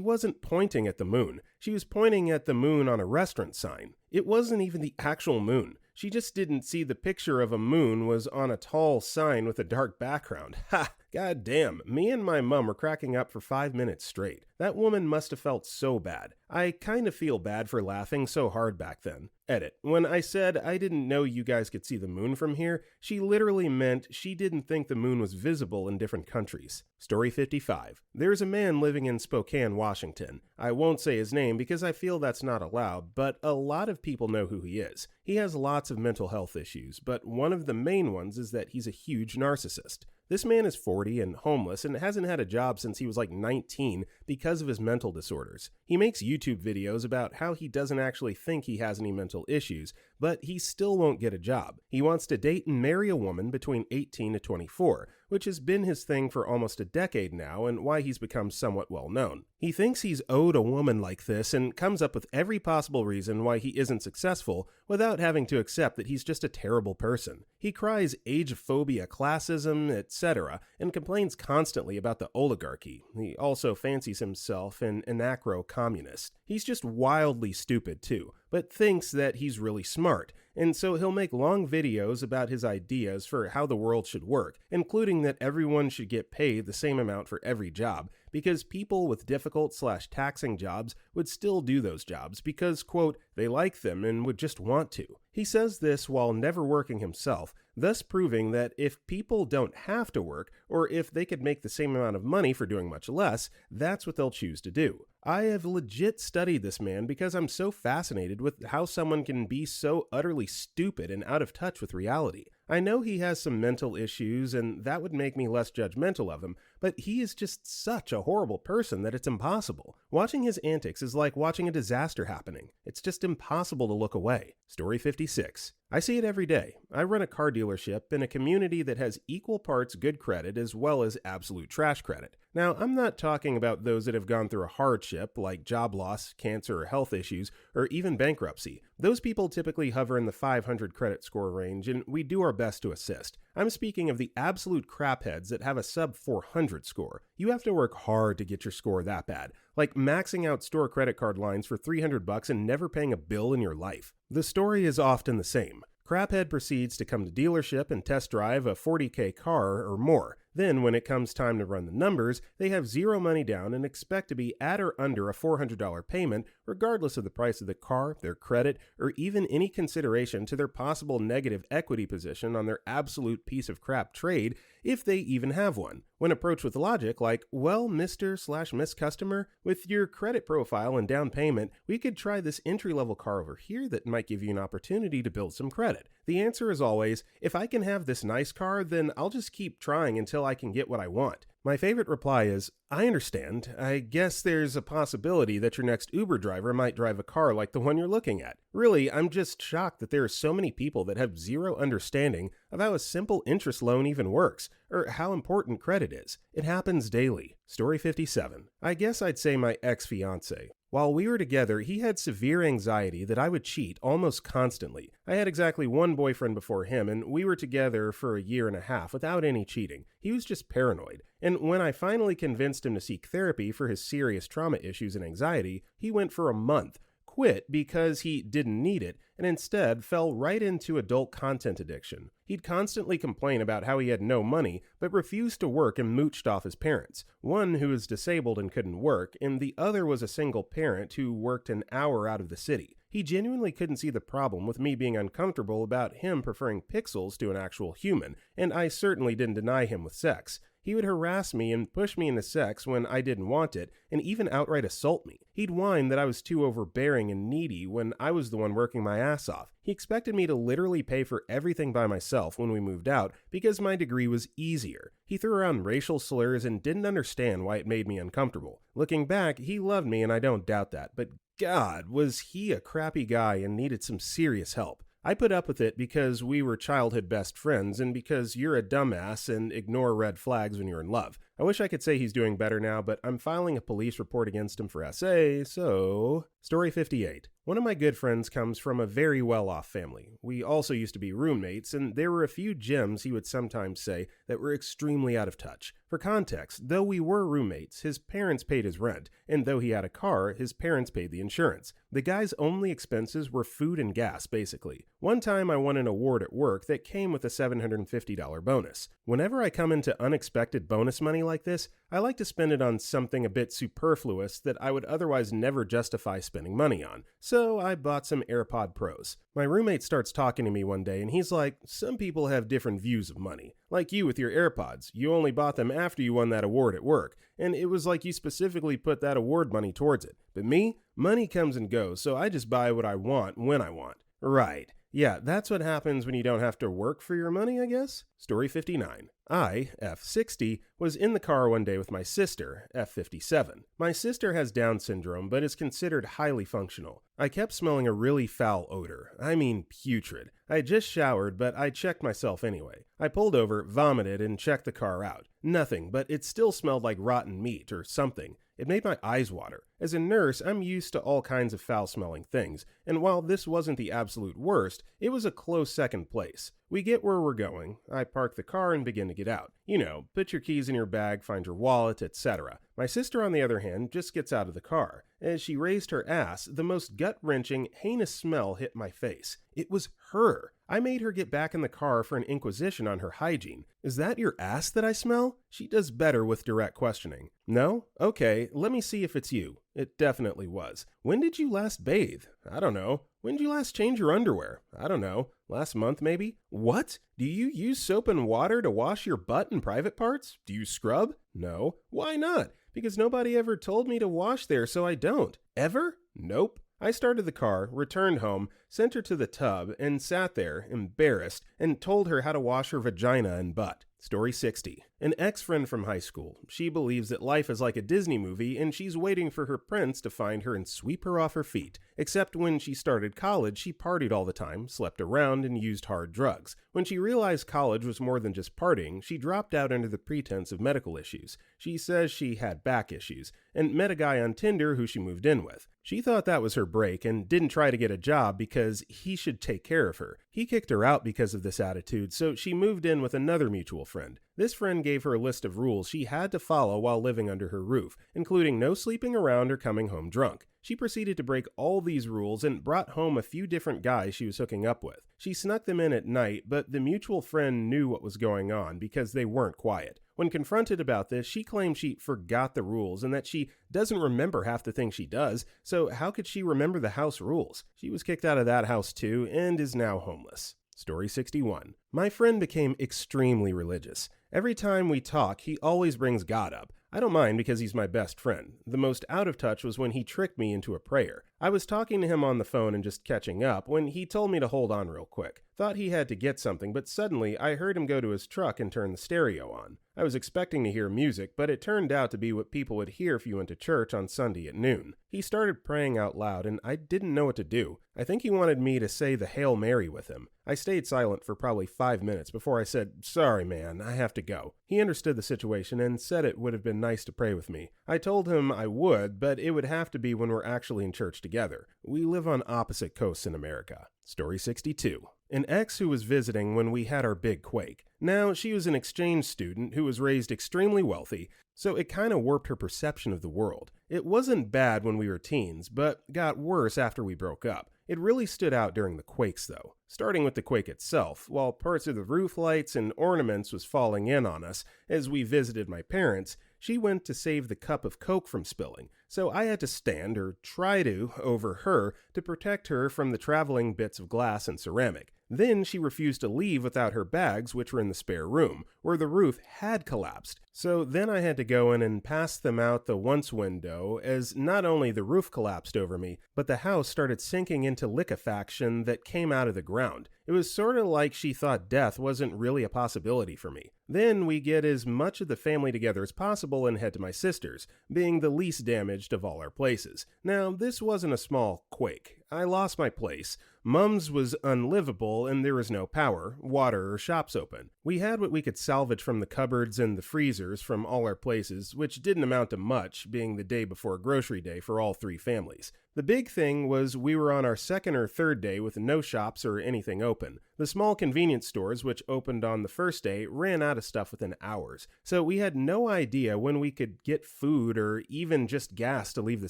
wasn't pointing at the moon. She was pointing at the moon on a restaurant sign. It wasn't even the actual moon. She just didn't see the picture of a moon was on a tall sign with a dark background. Ha! God damn, me and my mom were cracking up for 5 minutes straight. That woman must have felt so bad. I kind of feel bad for laughing so hard back then. Edit. When I said I didn't know you guys could see the moon from here, she literally meant she didn't think the moon was visible in different countries. Story 55. There's a man living in Spokane, Washington. I won't say his name because I feel that's not allowed, but a lot of people know who he is. He has lots of mental health issues, but one of the main ones is that he's a huge narcissist. This man is 40 and homeless and hasn't had a job since he was like 19 because of his mental disorders. He makes YouTube videos about how he doesn't actually think he has any mental issues, but he still won't get a job. He wants to date and marry a woman between 18 to 24, which has been his thing for almost a decade now and why he's become somewhat well known. He thinks he's owed a woman like this and comes up with every possible reason why he isn't successful without having to accept that he's just a terrible person. He cries age-phobia, classism, etc., and complains constantly about the oligarchy. He also fancies himself an anarcho-communist. He's just wildly stupid too, but thinks that he's really smart, and so he'll make long videos about his ideas for how the world should work, including that everyone should get paid the same amount for every job, because people with difficult/taxing jobs would still do those jobs because, quote, they like them and would just want to. He says this while never working himself, thus proving that if people don't have to work, or if they could make the same amount of money for doing much less, that's what they'll choose to do. I have legit studied this man because I'm so fascinated with how someone can be so utterly stupid and out of touch with reality. I know he has some mental issues, and that would make me less judgmental of him, but he is just such a horrible person that it's impossible. Watching his antics is like watching a disaster happening. It's just impossible to look away. Story 56. I see it every day. I run a car dealership in a community that has equal parts good credit as well as absolute trash credit. Now, I'm not talking about those that have gone through a hardship like job loss, cancer or health issues, or even bankruptcy. Those people typically hover in the 500 credit score range, and we do our best to assist. I'm speaking of the absolute crapheads that have a sub 400 score. You have to work hard to get your score that bad, like maxing out store credit card lines for $300 and never paying a bill in your life. The story is often the same. Craphead proceeds to come to dealership and test drive a $40K car or more. Then, when it comes time to run the numbers, they have zero money down and expect to be at or under a $400 payment, regardless of the price of the car, their credit, or even any consideration to their possible negative equity position on their absolute piece of crap trade, if they even have one. When approached with logic like, well, Mr./Miss Customer, with your credit profile and down payment, we could try this entry-level car over here that might give you an opportunity to build some credit. The answer is always, if I can have this nice car, then I'll just keep trying until I can get what I want. My favorite reply is, I understand. I guess there's a possibility that your next Uber driver might drive a car like the one you're looking at. Really, I'm just shocked that there are so many people that have zero understanding of how a simple interest loan even works, or how important credit is. It happens daily. Story 57. I guess I'd say my ex-fiancé. While we were together, he had severe anxiety that I would cheat almost constantly. I had exactly one boyfriend before him, and we were together for a year and a half without any cheating. He was just paranoid. And when I finally convinced him to seek therapy for his serious trauma issues and anxiety, he went for a month, quit because he didn't need it, and instead fell right into adult content addiction. He'd constantly complain about how he had no money, but refused to work and mooched off his parents. One who was disabled and couldn't work, and the other was a single parent who worked an hour out of the city. He genuinely couldn't see the problem with me being uncomfortable about him preferring pixels to an actual human, and I certainly didn't deny him with sex. He would harass me and push me into sex when I didn't want it, and even outright assault me. He'd whine that I was too overbearing and needy when I was the one working my ass off. He expected me to literally pay for everything by myself when we moved out because my degree was easier. He threw around racial slurs and didn't understand why it made me uncomfortable. Looking back, he loved me and I don't doubt that, but God, was he a crappy guy and needed some serious help. I put up with it because we were childhood best friends and because you're a dumbass and ignore red flags when you're in love. I wish I could say he's doing better now, but I'm filing a police report against him for SA, so... Story 58. One of my good friends comes from a very well-off family. We also used to be roommates, and there were a few gems he would sometimes say that were extremely out of touch. For context, though we were roommates, his parents paid his rent, and though he had a car, his parents paid the insurance. The guy's only expenses were food and gas, basically. One time I won an award at work that came with a $750 bonus. Whenever I come into unexpected bonus money like this, I like to spend it on something a bit superfluous that I would otherwise never justify spending money on. So I bought some AirPod Pros. My roommate starts talking to me one day and he's like, some people have different views of money. Like you with your AirPods, you only bought them after you won that award at work, and it was like you specifically put that award money towards it. But me, money comes and goes, so I just buy what I want when I want. Right. Yeah, that's what happens when you don't have to work for your money, I guess. Story 59. I, F60, was in the car one day with my sister, F57. My sister has Down syndrome, but is considered highly functional. I kept smelling a really foul odor. I mean, putrid. I had just showered, but I checked myself anyway. I pulled over, vomited, and checked the car out. Nothing, but it still smelled like rotten meat or something. It made my eyes water. As a nurse, I'm used to all kinds of foul-smelling things, and while this wasn't the absolute worst, it was a close second place. We get where we're going. I park the car and begin to get out. You know, put your keys in your bag, find your wallet, etc. My sister, on the other hand, just gets out of the car. As she raised her ass, the most gut-wrenching, heinous smell hit my face. It was her. I made her get back in the car for an inquisition on her hygiene. Is that your ass that I smell? She does better with direct questioning. No? Okay, let me see if it's you. It definitely was. When did you last bathe? I don't know. When did you last change your underwear? I don't know. Last month, maybe? What? Do you use soap and water to wash your butt and private parts? Do you scrub? No. Why not? Because nobody ever told me to wash there, so I don't. Ever? Nope. I started the car, returned home, sent her to the tub, and sat there, embarrassed, and told her how to wash her vagina and butt. Story 60. An ex-friend from high school. She believes that life is like a Disney movie and she's waiting for her prince to find her and sweep her off her feet. Except when she started college, she partied all the time, slept around, and used hard drugs. When she realized college was more than just partying, she dropped out under the pretense of medical issues. She says she had back issues, and met a guy on Tinder who she moved in with. She thought that was her break and didn't try to get a job because he should take care of her. He kicked her out because of this attitude, so she moved in with another mutual friend. This friend gave her a list of rules she had to follow while living under her roof, including no sleeping around or coming home drunk. She proceeded to break all these rules and brought home a few different guys she was hooking up with. She snuck them in at night, but the mutual friend knew what was going on because they weren't quiet. When confronted about this, she claimed she forgot the rules and that she doesn't remember half the things she does, so how could she remember the house rules? She was kicked out of that house too and is now homeless. Story 61. My friend became extremely religious. Every time we talk, he always brings God up. I don't mind because he's my best friend. The most out of touch was when he tricked me into a prayer. I was talking to him on the phone and just catching up when he told me to hold on real quick. Thought he had to get something, but suddenly I heard him go to his truck and turn the stereo on. I was expecting to hear music, but it turned out to be what people would hear if you went to church on Sunday at noon. He started praying out loud and I didn't know what to do. I think he wanted me to say the Hail Mary with him. I stayed silent for probably 5 minutes before I said, "Sorry man, I have to go." He understood the situation and said it would have been nice to pray with me. I told him I would, but it would have to be when we're actually in church together. We live on opposite coasts in America. Story 62. An ex who was visiting when we had our big quake. Now, she was an exchange student who was raised extremely wealthy, so it kind of warped her perception of the world. It wasn't bad when we were teens, but got worse after we broke up. It really stood out during the quakes, though. Starting with the quake itself, while parts of the roof lights and ornaments was falling in on us as we visited my parents, she went to save the cup of Coke from spilling, so I had to stand, or try to, over her to protect her from the traveling bits of glass and ceramic. Then she refused to leave without her bags, which were in the spare room, where the roof had collapsed. So then I had to go in and pass them out the once window, as not only the roof collapsed over me, but the house started sinking into liquefaction that came out of the ground. It was sort of like she thought death wasn't really a possibility for me. Then we get as much of the family together as possible and head to my sister's, being the least damaged of all our places. Now, this wasn't a small quake. I lost my place. Mum's was unlivable and there was no power, water, or shops open. We had what we could salvage from the cupboards and the freezers from all our places, which didn't amount to much, being the day before grocery day for all 3 families. The big thing was we were on our 2nd or 3rd day with no shops or anything open. The small convenience stores, which opened on the first day, ran out of stuff within hours, so we had no idea when we could get food or even just gas to leave the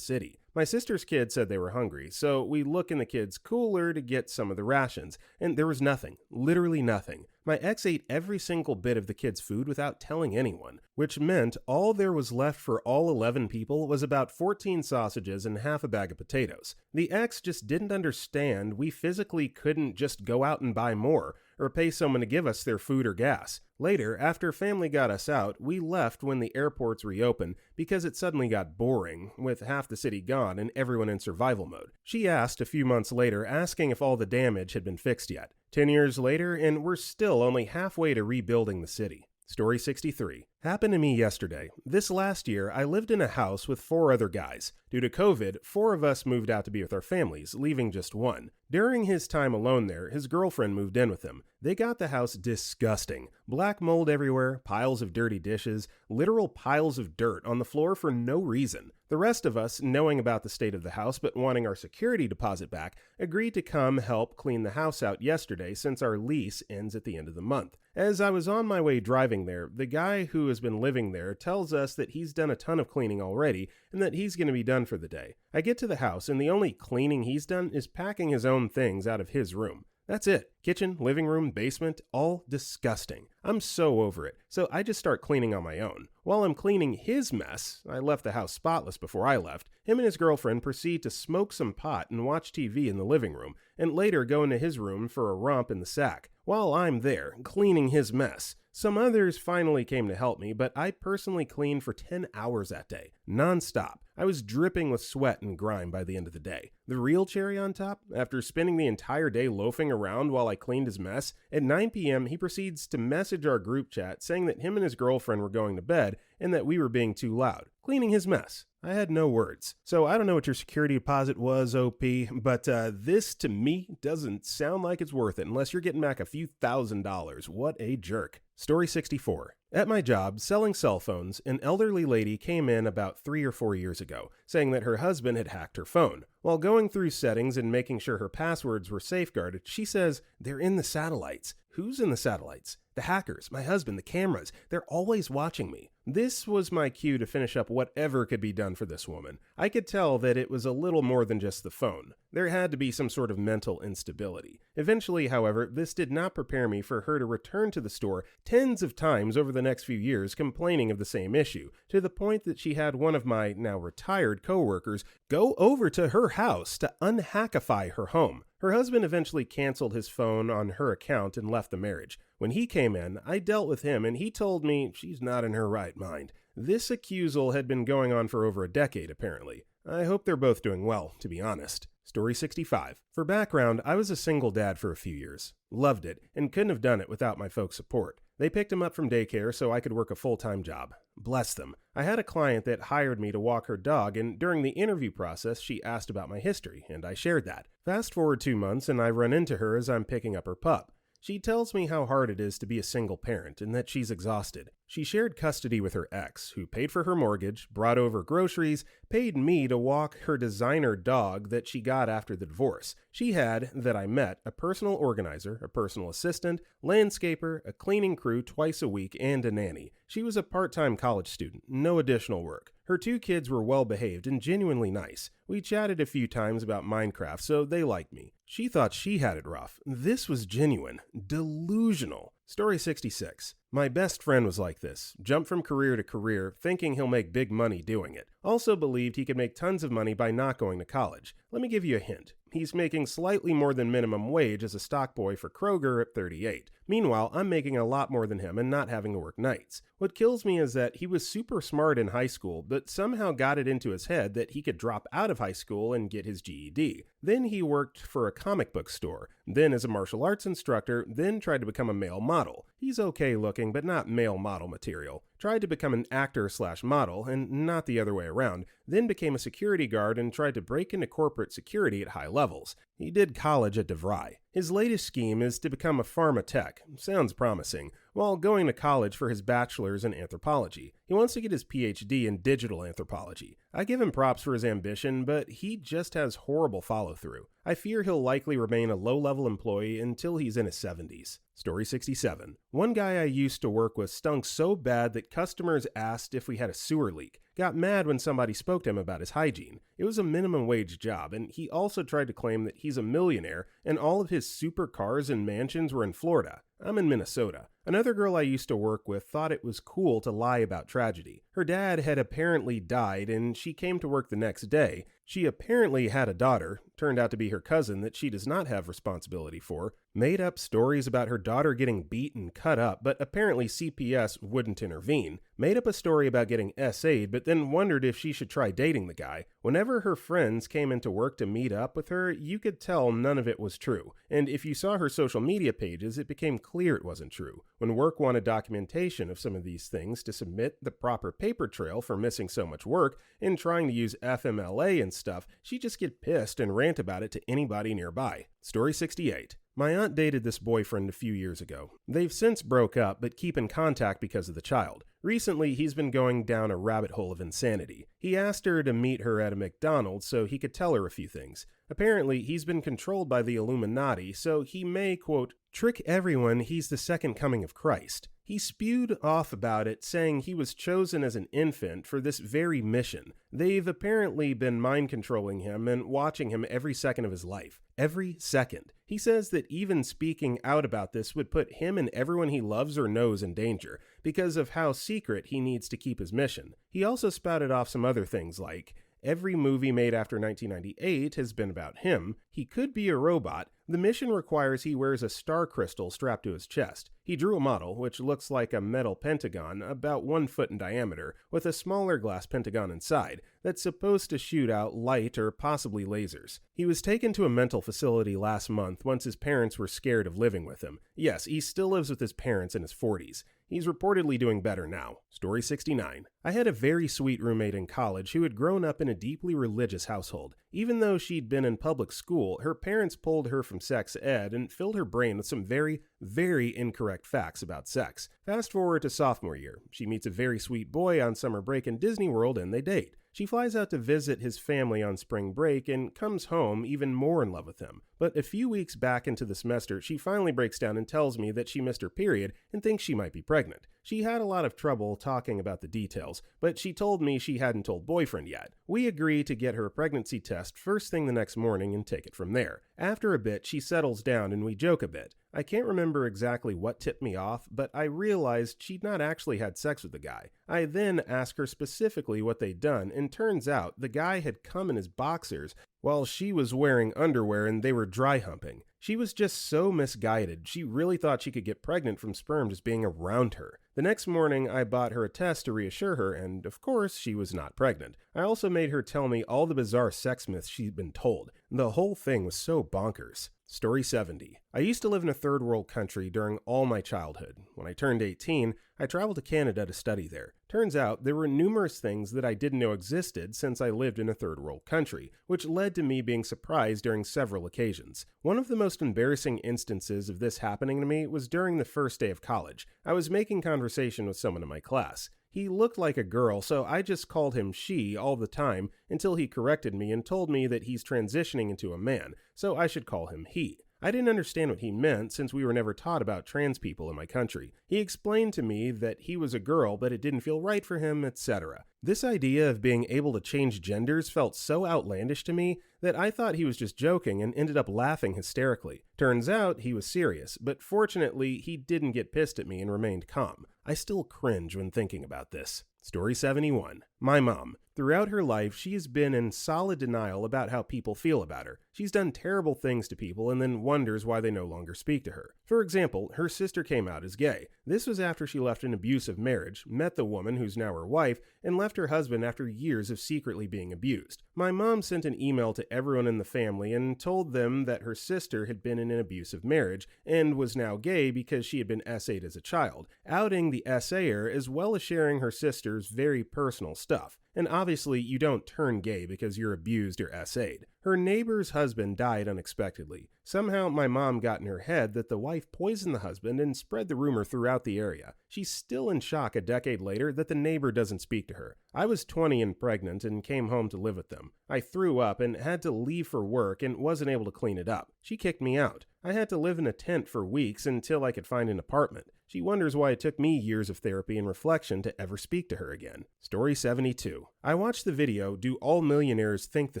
city. My sister's kids said they were hungry, so we look in the kids' cooler to get some of the rations, and there was nothing, literally nothing. My ex ate every single bit of the kids' food without telling anyone, which meant all there was left for all 11 people was about 14 sausages and half a bag of potatoes. The ex just didn't understand we physically couldn't just go out and buy more, or pay someone to give us their food or gas. Later, after family got us out, we left when the airports reopened because it suddenly got boring, with half the city gone and everyone in survival mode. She asked a few months later, asking if all the damage had been fixed yet. 10 years later, and we're still only halfway to rebuilding the city. Story 63. Happened to me yesterday. This last year, I lived in a house with 4 other guys. Due to COVID, 4 of us moved out to be with our families, leaving just one. During his time alone there, his girlfriend moved in with him. They got the house disgusting. Black mold everywhere, piles of dirty dishes, literal piles of dirt on the floor for no reason. The rest of us, knowing about the state of the house but wanting our security deposit back, agreed to come help clean the house out yesterday since our lease ends at the end of the month. As I was on my way driving there, the guy who has been living there tells us that he's done a ton of cleaning already and that he's going to be done for the day. I get to the house and the only cleaning he's done is packing his own things out of his room. That's it. Kitchen, living room, basement, all disgusting. I'm so over it, so I just start cleaning on my own. While I'm cleaning his mess, I left the house spotless before I left, him and his girlfriend proceed to smoke some pot and watch TV in the living room, and later go into his room for a romp in the sack. While I'm there, cleaning his mess, some others finally came to help me, but I personally cleaned for 10 hours that day, non-stop. I was dripping with sweat and grime by the end of the day. The real cherry on top, after spending the entire day loafing around while I cleaned his mess, at 9 p.m. he proceeds to message our group chat saying that him and his girlfriend were going to bed and that we were being too loud, cleaning his mess. I had no words. So I don't know what your security deposit was, OP, but this to me doesn't sound like it's worth it unless you're getting back a few $1,000s. What a jerk. Story 64. At my job, selling cell phones, an elderly lady came in about 3 or 4 years ago, saying that her husband had hacked her phone. While going through settings and making sure her passwords were safeguarded, she says, "They're in the satellites." Who's in the satellites? The hackers, my husband, the cameras. They're always watching me. This was my cue to finish up whatever could be done for this woman. I could tell that it was a little more than just the phone. There had to be some sort of mental instability. Eventually, however, this did not prepare me for her to return to the store tens of times over the next few years complaining of the same issue, to the point that she had one of my now retired coworkers go over to her house to unhackify her home. Her husband eventually canceled his phone on her account and left the marriage. When he came in, I dealt with him and he told me she's not in her right mind. This accusal had been going on for over a decade, apparently. I hope they're both doing well, to be honest. Story 65. For background, I was a single dad for a few years. Loved it, and couldn't have done it without my folks' support. They picked him up from daycare so I could work a full-time job. Bless them. I had a client that hired me to walk her dog, and during the interview process, she asked about my history, and I shared that. Fast forward 2 months, and I run into her as I'm picking up her pup. She tells me how hard it is to be a single parent and that she's exhausted. She shared custody with her ex, who paid for her mortgage, brought over groceries, paid me to walk her designer dog that she got after the divorce. She had, that I met, a personal organizer, a personal assistant, landscaper, a cleaning crew twice a week, and a nanny. She was a part-time college student, no additional work. Her 2 kids were well-behaved and genuinely nice. We chatted a few times about Minecraft, so they liked me. She thought she had it rough. This was genuine. Delusional. Story 66. My best friend was like this. Jumped from career to career, thinking he'll make big money doing it. Also believed he could make tons of money by not going to college. Let me give you a hint. He's making slightly more than minimum wage as a stock boy for Kroger at 38. Meanwhile, I'm making a lot more than him and not having to work nights. What kills me is that he was super smart in high school, but somehow got it into his head that he could drop out of high school and get his GED. Then he worked for a comic book store, then as a martial arts instructor, then tried to become a male model. He's okay looking, but not male model material. Tried to become an actor/model, and not the other way around, then became a security guard and tried to break into corporate security at high levels. He did college at DeVry. His latest scheme is to become a pharma tech. Sounds promising. While going to college for his bachelor's in anthropology. He wants to get his PhD in digital anthropology. I give him props for his ambition, but he just has horrible follow-through. I fear he'll likely remain a low-level employee until he's in his 70s. Story 67. One guy I used to work with stunk so bad that customers asked if we had a sewer leak. Got mad when somebody spoke to him about his hygiene. It was a minimum wage job, and he also tried to claim that he's a millionaire and all of his supercars and mansions were in Florida. I'm in Minnesota. Another girl I used to work with thought it was cool to lie about tragedy. Her dad had apparently died and she came to work the next day. She apparently had a daughter, turned out to be her cousin that she does not have responsibility for, made up stories about her daughter getting beat and cut up, but apparently CPS wouldn't intervene, made up a story about getting SA'd, but then wondered if she should try dating the guy. Whenever her friends came into work to meet up with her, you could tell none of it was true, and if you saw her social media pages, it became clear it wasn't true. When work wanted documentation of some of these things to submit the proper paper trail for missing so much work and trying to use FMLA and stuff, she'd just get pissed and rant about it to anybody nearby. Story 68. My aunt dated this boyfriend a few years ago. They've since broke up, but keep in contact because of the child. Recently, he's been going down a rabbit hole of insanity. He asked her to meet her at a McDonald's so he could tell her a few things. Apparently, he's been controlled by the Illuminati, so he may, quote, trick everyone he's the second coming of Christ. He spewed off about it, saying he was chosen as an infant for this very mission. They've apparently been mind-controlling him and watching him every second of his life. Every second. He says that even speaking out about this would put him and everyone he loves or knows in danger, because of how secret he needs to keep his mission. He also spouted off some other things like, every movie made after 1998 has been about him. He could be a robot. The mission requires he wears a star crystal strapped to his chest. He drew a model, which looks like a metal pentagon about 1 foot in diameter, with a smaller glass pentagon inside, that's supposed to shoot out light or possibly lasers. He was taken to a mental facility last month once his parents were scared of living with him. Yes, he still lives with his parents in his 40s. He's reportedly doing better now. Story 69. I had a very sweet roommate in college who had grown up in a deeply religious household. Even though she'd been in public school, her parents pulled her from sex ed and filled her brain with some very, very incorrect facts about sex. Fast forward to sophomore year. She meets a very sweet boy on summer break in Disney World and they date. She flies out to visit his family on spring break and comes home even more in love with him. But a few weeks back into the semester, she finally breaks down and tells me that she missed her period and thinks she might be pregnant. She had a lot of trouble talking about the details, but she told me she hadn't told boyfriend yet. We agree to get her a pregnancy test first thing the next morning and take it from there. After a bit, she settles down and we joke a bit. I can't remember exactly what tipped me off, but I realized she'd not actually had sex with the guy. I then asked her specifically what they'd done, and turns out the guy had come in his boxers while she was wearing underwear and they were dry humping. She was just so misguided. She really thought she could get pregnant from sperm just being around her. The next morning, I bought her a test to reassure her, and of course, she was not pregnant. I also made her tell me all the bizarre sex myths she'd been told. The whole thing was so bonkers. Story 70. I used to live in a third world country during all my childhood. When I turned 18, I traveled to Canada to study there. Turns out there were numerous things that I didn't know existed since I lived in a third world country, which led to me being surprised during several occasions. One of the most embarrassing instances of this happening to me was during the first day of college. I was making conversation with someone in my class. He looked like a girl, so I just called him she all the time until he corrected me and told me that he's transitioning into a man, so I should call him he. I didn't understand what he meant since we were never taught about trans people in my country. He explained to me that he was a girl but it didn't feel right for him, etc. This idea of being able to change genders felt so outlandish to me that I thought he was just joking and ended up laughing hysterically. Turns out he was serious, but fortunately he didn't get pissed at me and remained calm. I still cringe when thinking about this. Story 71. My mom. Throughout her life, she has been in solid denial about how people feel about her. She's done terrible things to people and then wonders why they no longer speak to her. For example, her sister came out as gay. This was after she left an abusive marriage, met the woman who's now her wife, and left her husband after years of secretly being abused. My mom sent an email to everyone in the family and told them that her sister had been in an abusive marriage and was now gay because she had been SA'd as a child, outing the SA'er as well as sharing her sister's very personal stuff. And obviously, you don't turn gay because you're abused or SA'd. Her neighbor's husband died unexpectedly. Somehow, my mom got in her head that the wife poisoned the husband and spread the rumor throughout the area. She's still in shock a decade later that the neighbor doesn't speak to her. I was 20 and pregnant and came home to live with them. I threw up and had to leave for work and wasn't able to clean it up. She kicked me out. I had to live in a tent for weeks until I could find an apartment. She wonders why it took me years of therapy and reflection to ever speak to her again. Story 72. I watched the video, Do All Millionaires Think the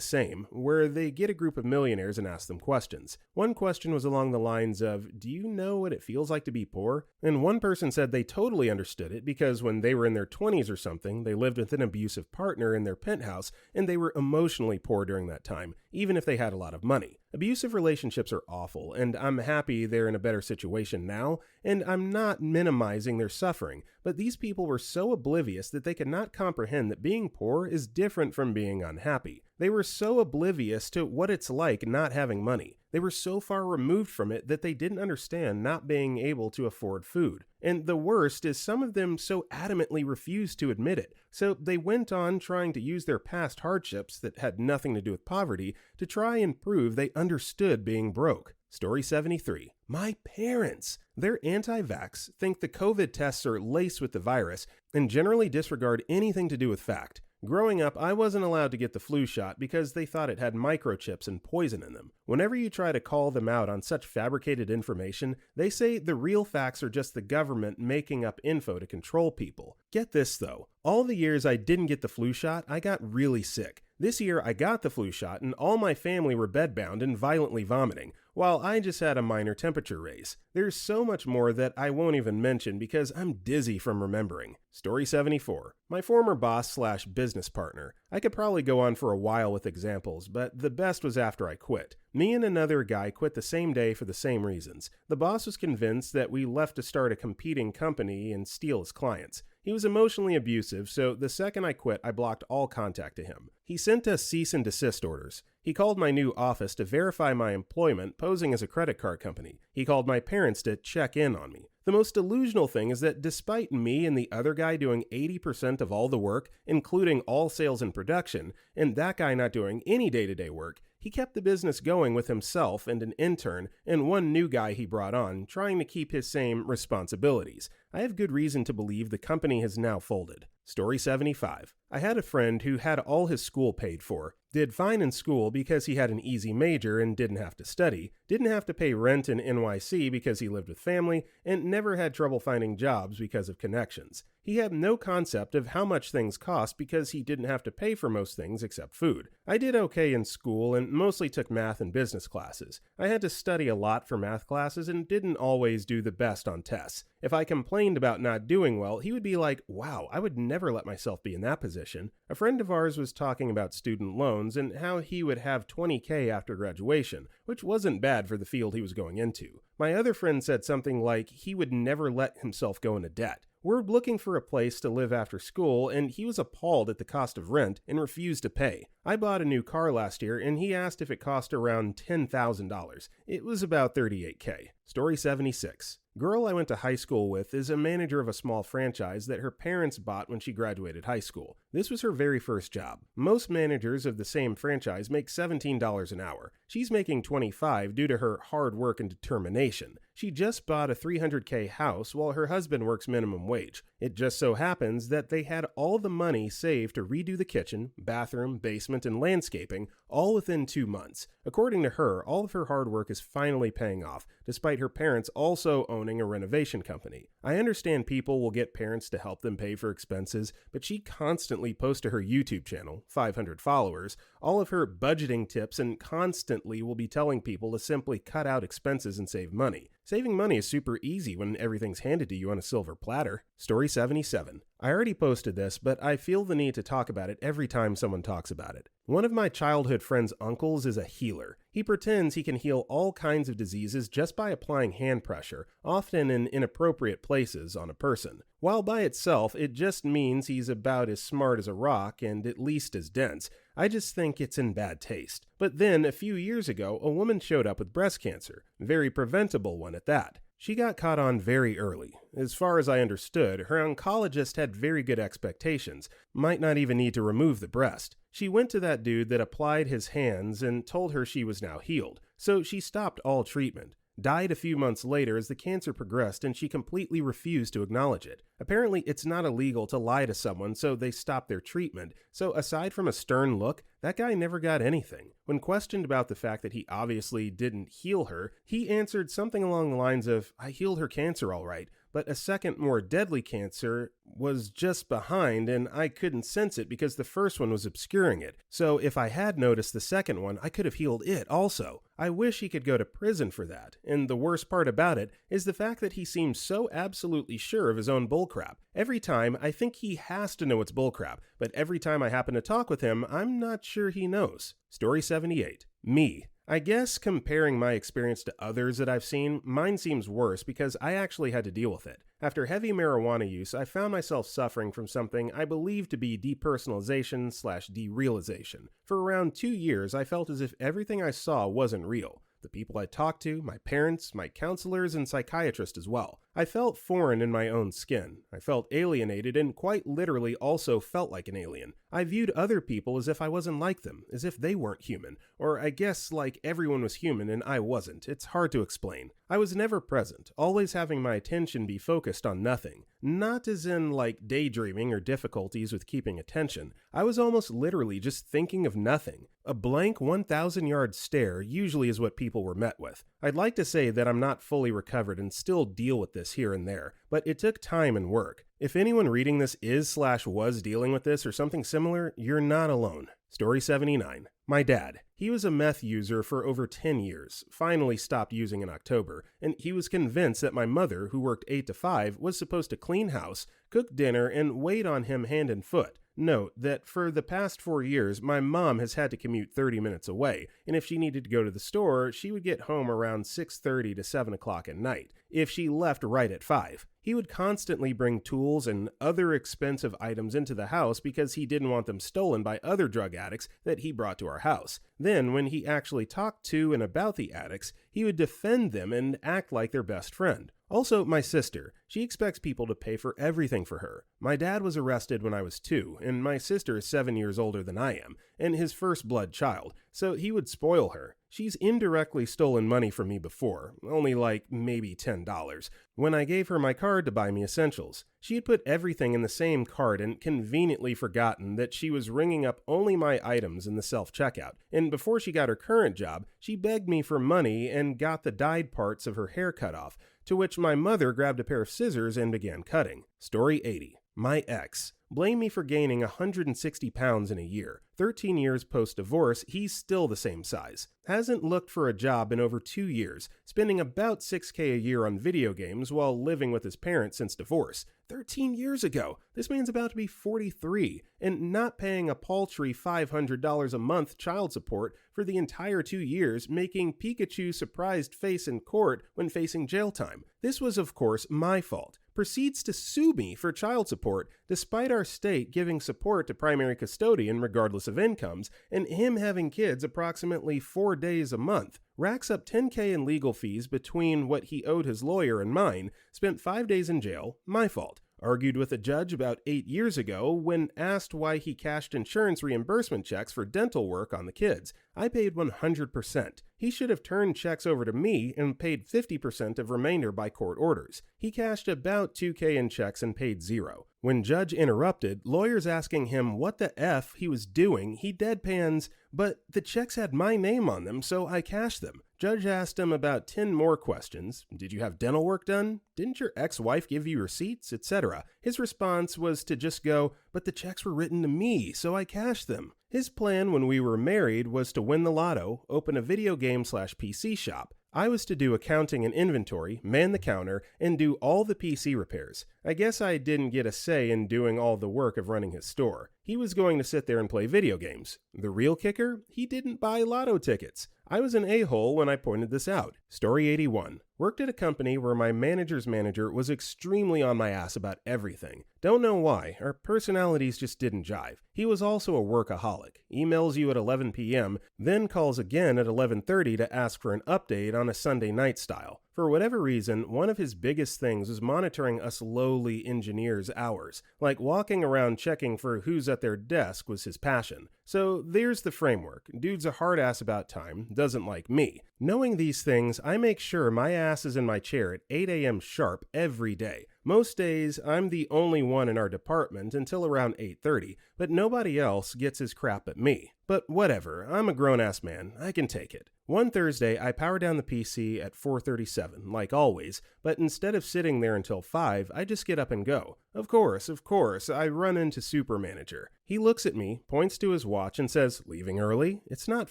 Same?, where they get a group of millionaires and ask them questions. One question was along the lines of, do you know what it feels like to be poor? And one person said they totally understood it because when they were in their 20s or something, they lived with an abusive partner in their penthouse and they were emotionally poor during that time, even if they had a lot of money. Abusive relationships are awful, and I'm happy they're in a better situation now, and I'm not minimizing their suffering, but these people were so oblivious that they could not comprehend that being poor is different from being unhappy. They were so oblivious to what it's like not having money. They were so far removed from it that they didn't understand not being able to afford food. And the worst is some of them so adamantly refused to admit it. So they went on trying to use their past hardships that had nothing to do with poverty to try and prove they understood being broke. Story 73. My parents. They're anti-vax, think the COVID tests are laced with the virus, and generally disregard anything to do with fact. Growing up, I wasn't allowed to get the flu shot because they thought it had microchips and poison in them. Whenever you try to call them out on such fabricated information, they say the real facts are just the government making up info to control people. Get this though, all the years I didn't get the flu shot, I got really sick. This year I got the flu shot and all my family were bedbound and violently vomiting, while I just had a minor temperature raise. There's so much more that I won't even mention because I'm dizzy from remembering. Story 74. My former boss/business partner. I could probably go on for a while with examples, but the best was after I quit. Me and another guy quit the same day for the same reasons. The boss was convinced that we left to start a competing company and steal his clients. He was emotionally abusive, so the second I quit, I blocked all contact to him. He sent us cease and desist orders. He called my new office to verify my employment, posing as a credit card company. He called my parents to check in on me. The most delusional thing is that despite me and the other guy doing 80% of all the work, including all sales and production, and that guy not doing any day-to-day work, he kept the business going with himself and an intern and one new guy he brought on, trying to keep his same responsibilities. I have good reason to believe the company has now folded. Story 75. I had a friend who had all his school paid for, did fine in school because he had an easy major and didn't have to study, didn't have to pay rent in NYC because he lived with family, and never had trouble finding jobs because of connections. He had no concept of how much things cost because he didn't have to pay for most things except food. I did okay in school and mostly took math and business classes. I had to study a lot for math classes and didn't always do the best on tests. If I complained about not doing well, he would be like, wow, I would never let myself be in that position. A friend of ours was talking about student loans and how he would have $20,000 after graduation, which wasn't bad for the field he was going into. My other friend said something like he would never let himself go into debt. We're looking for a place to live after school, and he was appalled at the cost of rent and refused to pay. I bought a new car last year, and he asked if it cost around $10,000. It was about $38,000. Story 76. Girl I went to high school with is a manager of a small franchise that her parents bought when she graduated high school. This was her very first job. Most managers of the same franchise make $17 an hour. She's making $25 due to her hard work and determination. She just bought a $300,000 house while her husband works minimum wage. It just so happens that they had all the money saved to redo the kitchen, bathroom, basement, and landscaping all within 2 months. According to her, all of her hard work is finally paying off, despite her parents also owning a renovation company. I understand people will get parents to help them pay for expenses, but she constantly posts to her YouTube channel, 500 followers, all of her budgeting tips and constantly will be telling people to simply cut out expenses and save money. Saving money is super easy when everything's handed to you on a silver platter. Story 77. I already posted this, but I feel the need to talk about it every time someone talks about it. One of my childhood friend's uncles is a healer. He pretends he can heal all kinds of diseases just by applying hand pressure, often in inappropriate places, on a person. While by itself, it just means he's about as smart as a rock and at least as dense. I just think it's in bad taste. But then, a few years ago, a woman showed up with breast cancer. Very preventable one at that. She got caught on very early. As far as I understood, her oncologist had very good expectations, might not even need to remove the breast. She went to that dude that applied his hands and told her she was now healed, so she stopped all treatment. Died a few months later as the cancer progressed and she completely refused to acknowledge it. Apparently, it's not illegal to lie to someone, so they stopped their treatment. So aside from a stern look, that guy never got anything. When questioned about the fact that he obviously didn't heal her, he answered something along the lines of, I healed her cancer all right, but a second, more deadly cancer, was just behind and I couldn't sense it because the first one was obscuring it. So if I had noticed the second one, I could have healed it also. I wish he could go to prison for that. And the worst part about it is the fact that he seems so absolutely sure of his own bullcrap. Every time I think he has to know it's bullcrap, but every time I happen to talk with him, I'm not sure he knows. Story 78. Me. I guess comparing my experience to others that I've seen, mine seems worse because I actually had to deal with it. After heavy marijuana use, I found myself suffering from something I believe to be depersonalization/derealization. For around 2 years, I felt as if everything I saw wasn't real. The people I talked to, my parents, my counselors, and psychiatrists as well. I felt foreign in my own skin. I felt alienated and quite literally also felt like an alien. I viewed other people as if I wasn't like them, as if they weren't human, or I guess like everyone was human and I wasn't. It's hard to explain. I was never present, always having my attention be focused on nothing. Not as in like daydreaming or difficulties with keeping attention. I was almost literally just thinking of nothing. A blank 1,000-yard stare usually is what people were met with. I'd like to say that I'm not fully recovered and still deal with this here and there, but it took time and work. If anyone reading this is/was dealing with this or something similar, you're not alone. Story 79. My dad. He was a meth user for over 10 years, finally stopped using in October, and he was convinced that my mother, who worked 8 to 5, was supposed to clean house, cook dinner, and wait on him hand and foot. Note that for the past 4 years, my mom has had to commute 30 minutes away, and if she needed to go to the store, she would get home around 6:30 to 7 o'clock at night, if she left right at 5. He would constantly bring tools and other expensive items into the house because he didn't want them stolen by other drug addicts that he brought to our house. Then, when he actually talked to and about the addicts, he would defend them and act like their best friend. Also, my sister. She expects people to pay for everything for her. My dad was arrested when I was 2, and my sister is 7 years older than I am, and his first blood child, so he would spoil her. She's indirectly stolen money from me before, only like maybe $10, when I gave her my card to buy me essentials. She had put everything in the same card and conveniently forgotten that she was ringing up only my items in the self-checkout, and before she got her current job, she begged me for money and got the dyed parts of her hair cut off, to which my mother grabbed a pair of scissors and began cutting. Story 80. My ex. Blame me for gaining 160 pounds in a year. 13 years post-divorce, he's still the same size. Hasn't looked for a job in over 2 years, spending about $6,000 a year on video games while living with his parents since divorce. 13 years ago. This man's about to be 43, and not paying a paltry $500 a month child support for the entire 2 years, making Pikachu surprised face in court when facing jail time. This was, of course, my fault. Proceeds to sue me for child support, despite our state giving support to primary custodian regardless of incomes, and him having kids approximately 4 days a month. Racks up $10,000 in legal fees between what he owed his lawyer and mine, spent 5 days in jail, my fault. Argued with a judge about 8 years ago when asked why he cashed insurance reimbursement checks for dental work on the kids. I paid 100%. He should have turned checks over to me and paid 50% of remainder by court orders. He cashed about $2,000 in checks and paid $0. When judge interrupted, lawyers asking him what the F he was doing, he deadpans, "But the checks had my name on them, so I cashed them." Judge asked him about 10 more questions. Did you have dental work done? Didn't your ex-wife give you receipts, etc.? His response was to just go, "But the checks were written to me, so I cashed them." His plan when we were married was to win the lotto, open a video game/PC shop. I was to do accounting and inventory, man the counter, and do all the PC repairs. I guess I didn't get a say in doing all the work of running his store. He was going to sit there and play video games. The real kicker? He didn't buy lotto tickets. I was an a-hole when I pointed this out. Story 81. Worked at a company where my manager's manager was extremely on my ass about everything. Don't know why, our personalities just didn't jive. He was also a workaholic. Emails you at 11 p.m., then calls again at 11:30 to ask for an update on a Sunday night style. For whatever reason, one of his biggest things was monitoring us lowly engineers' hours. Like walking around checking for who's at their desk was his passion. So there's the framework. Dude's a hard ass about time, doesn't like me. Knowing these things, I make sure my ass is in my chair at 8 a.m. sharp every day. Most days, I'm the only one in our department until around 8:30, but nobody else gets his crap but me. But whatever, I'm a grown-ass man, I can take it. One Thursday, I power down the PC at 4:37. 7, like always, but instead of sitting there until 5, I just get up and go. Of course, I run into Supermanager. He looks at me, points to his watch, and says, "Leaving early? It's not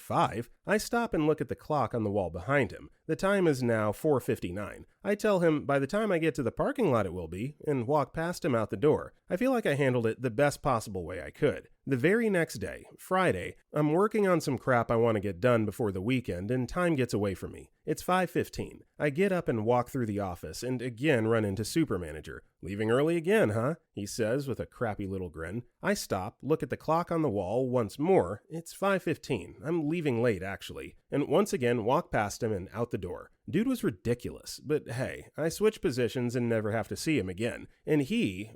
5. I stop and look at the clock on the wall behind him. The time is now 4:59. I tell him by the time I get to the parking lot it will be, and walk past him out the door. I feel like I handled it the best possible way I could. The very next day, Friday, I'm working on some crap I want to get done before the weekend, and time gets away from me. It's 5:15. I get up and walk through the office, and again run into Supermanager. "Leaving early again, huh?" he says with a crappy little grin. I stop, look at the clock on the wall once more. It's 5:15. I'm leaving late, actually. And once again walk past him and out the door. Dude was ridiculous, but hey, I switch positions and never have to see him again. And he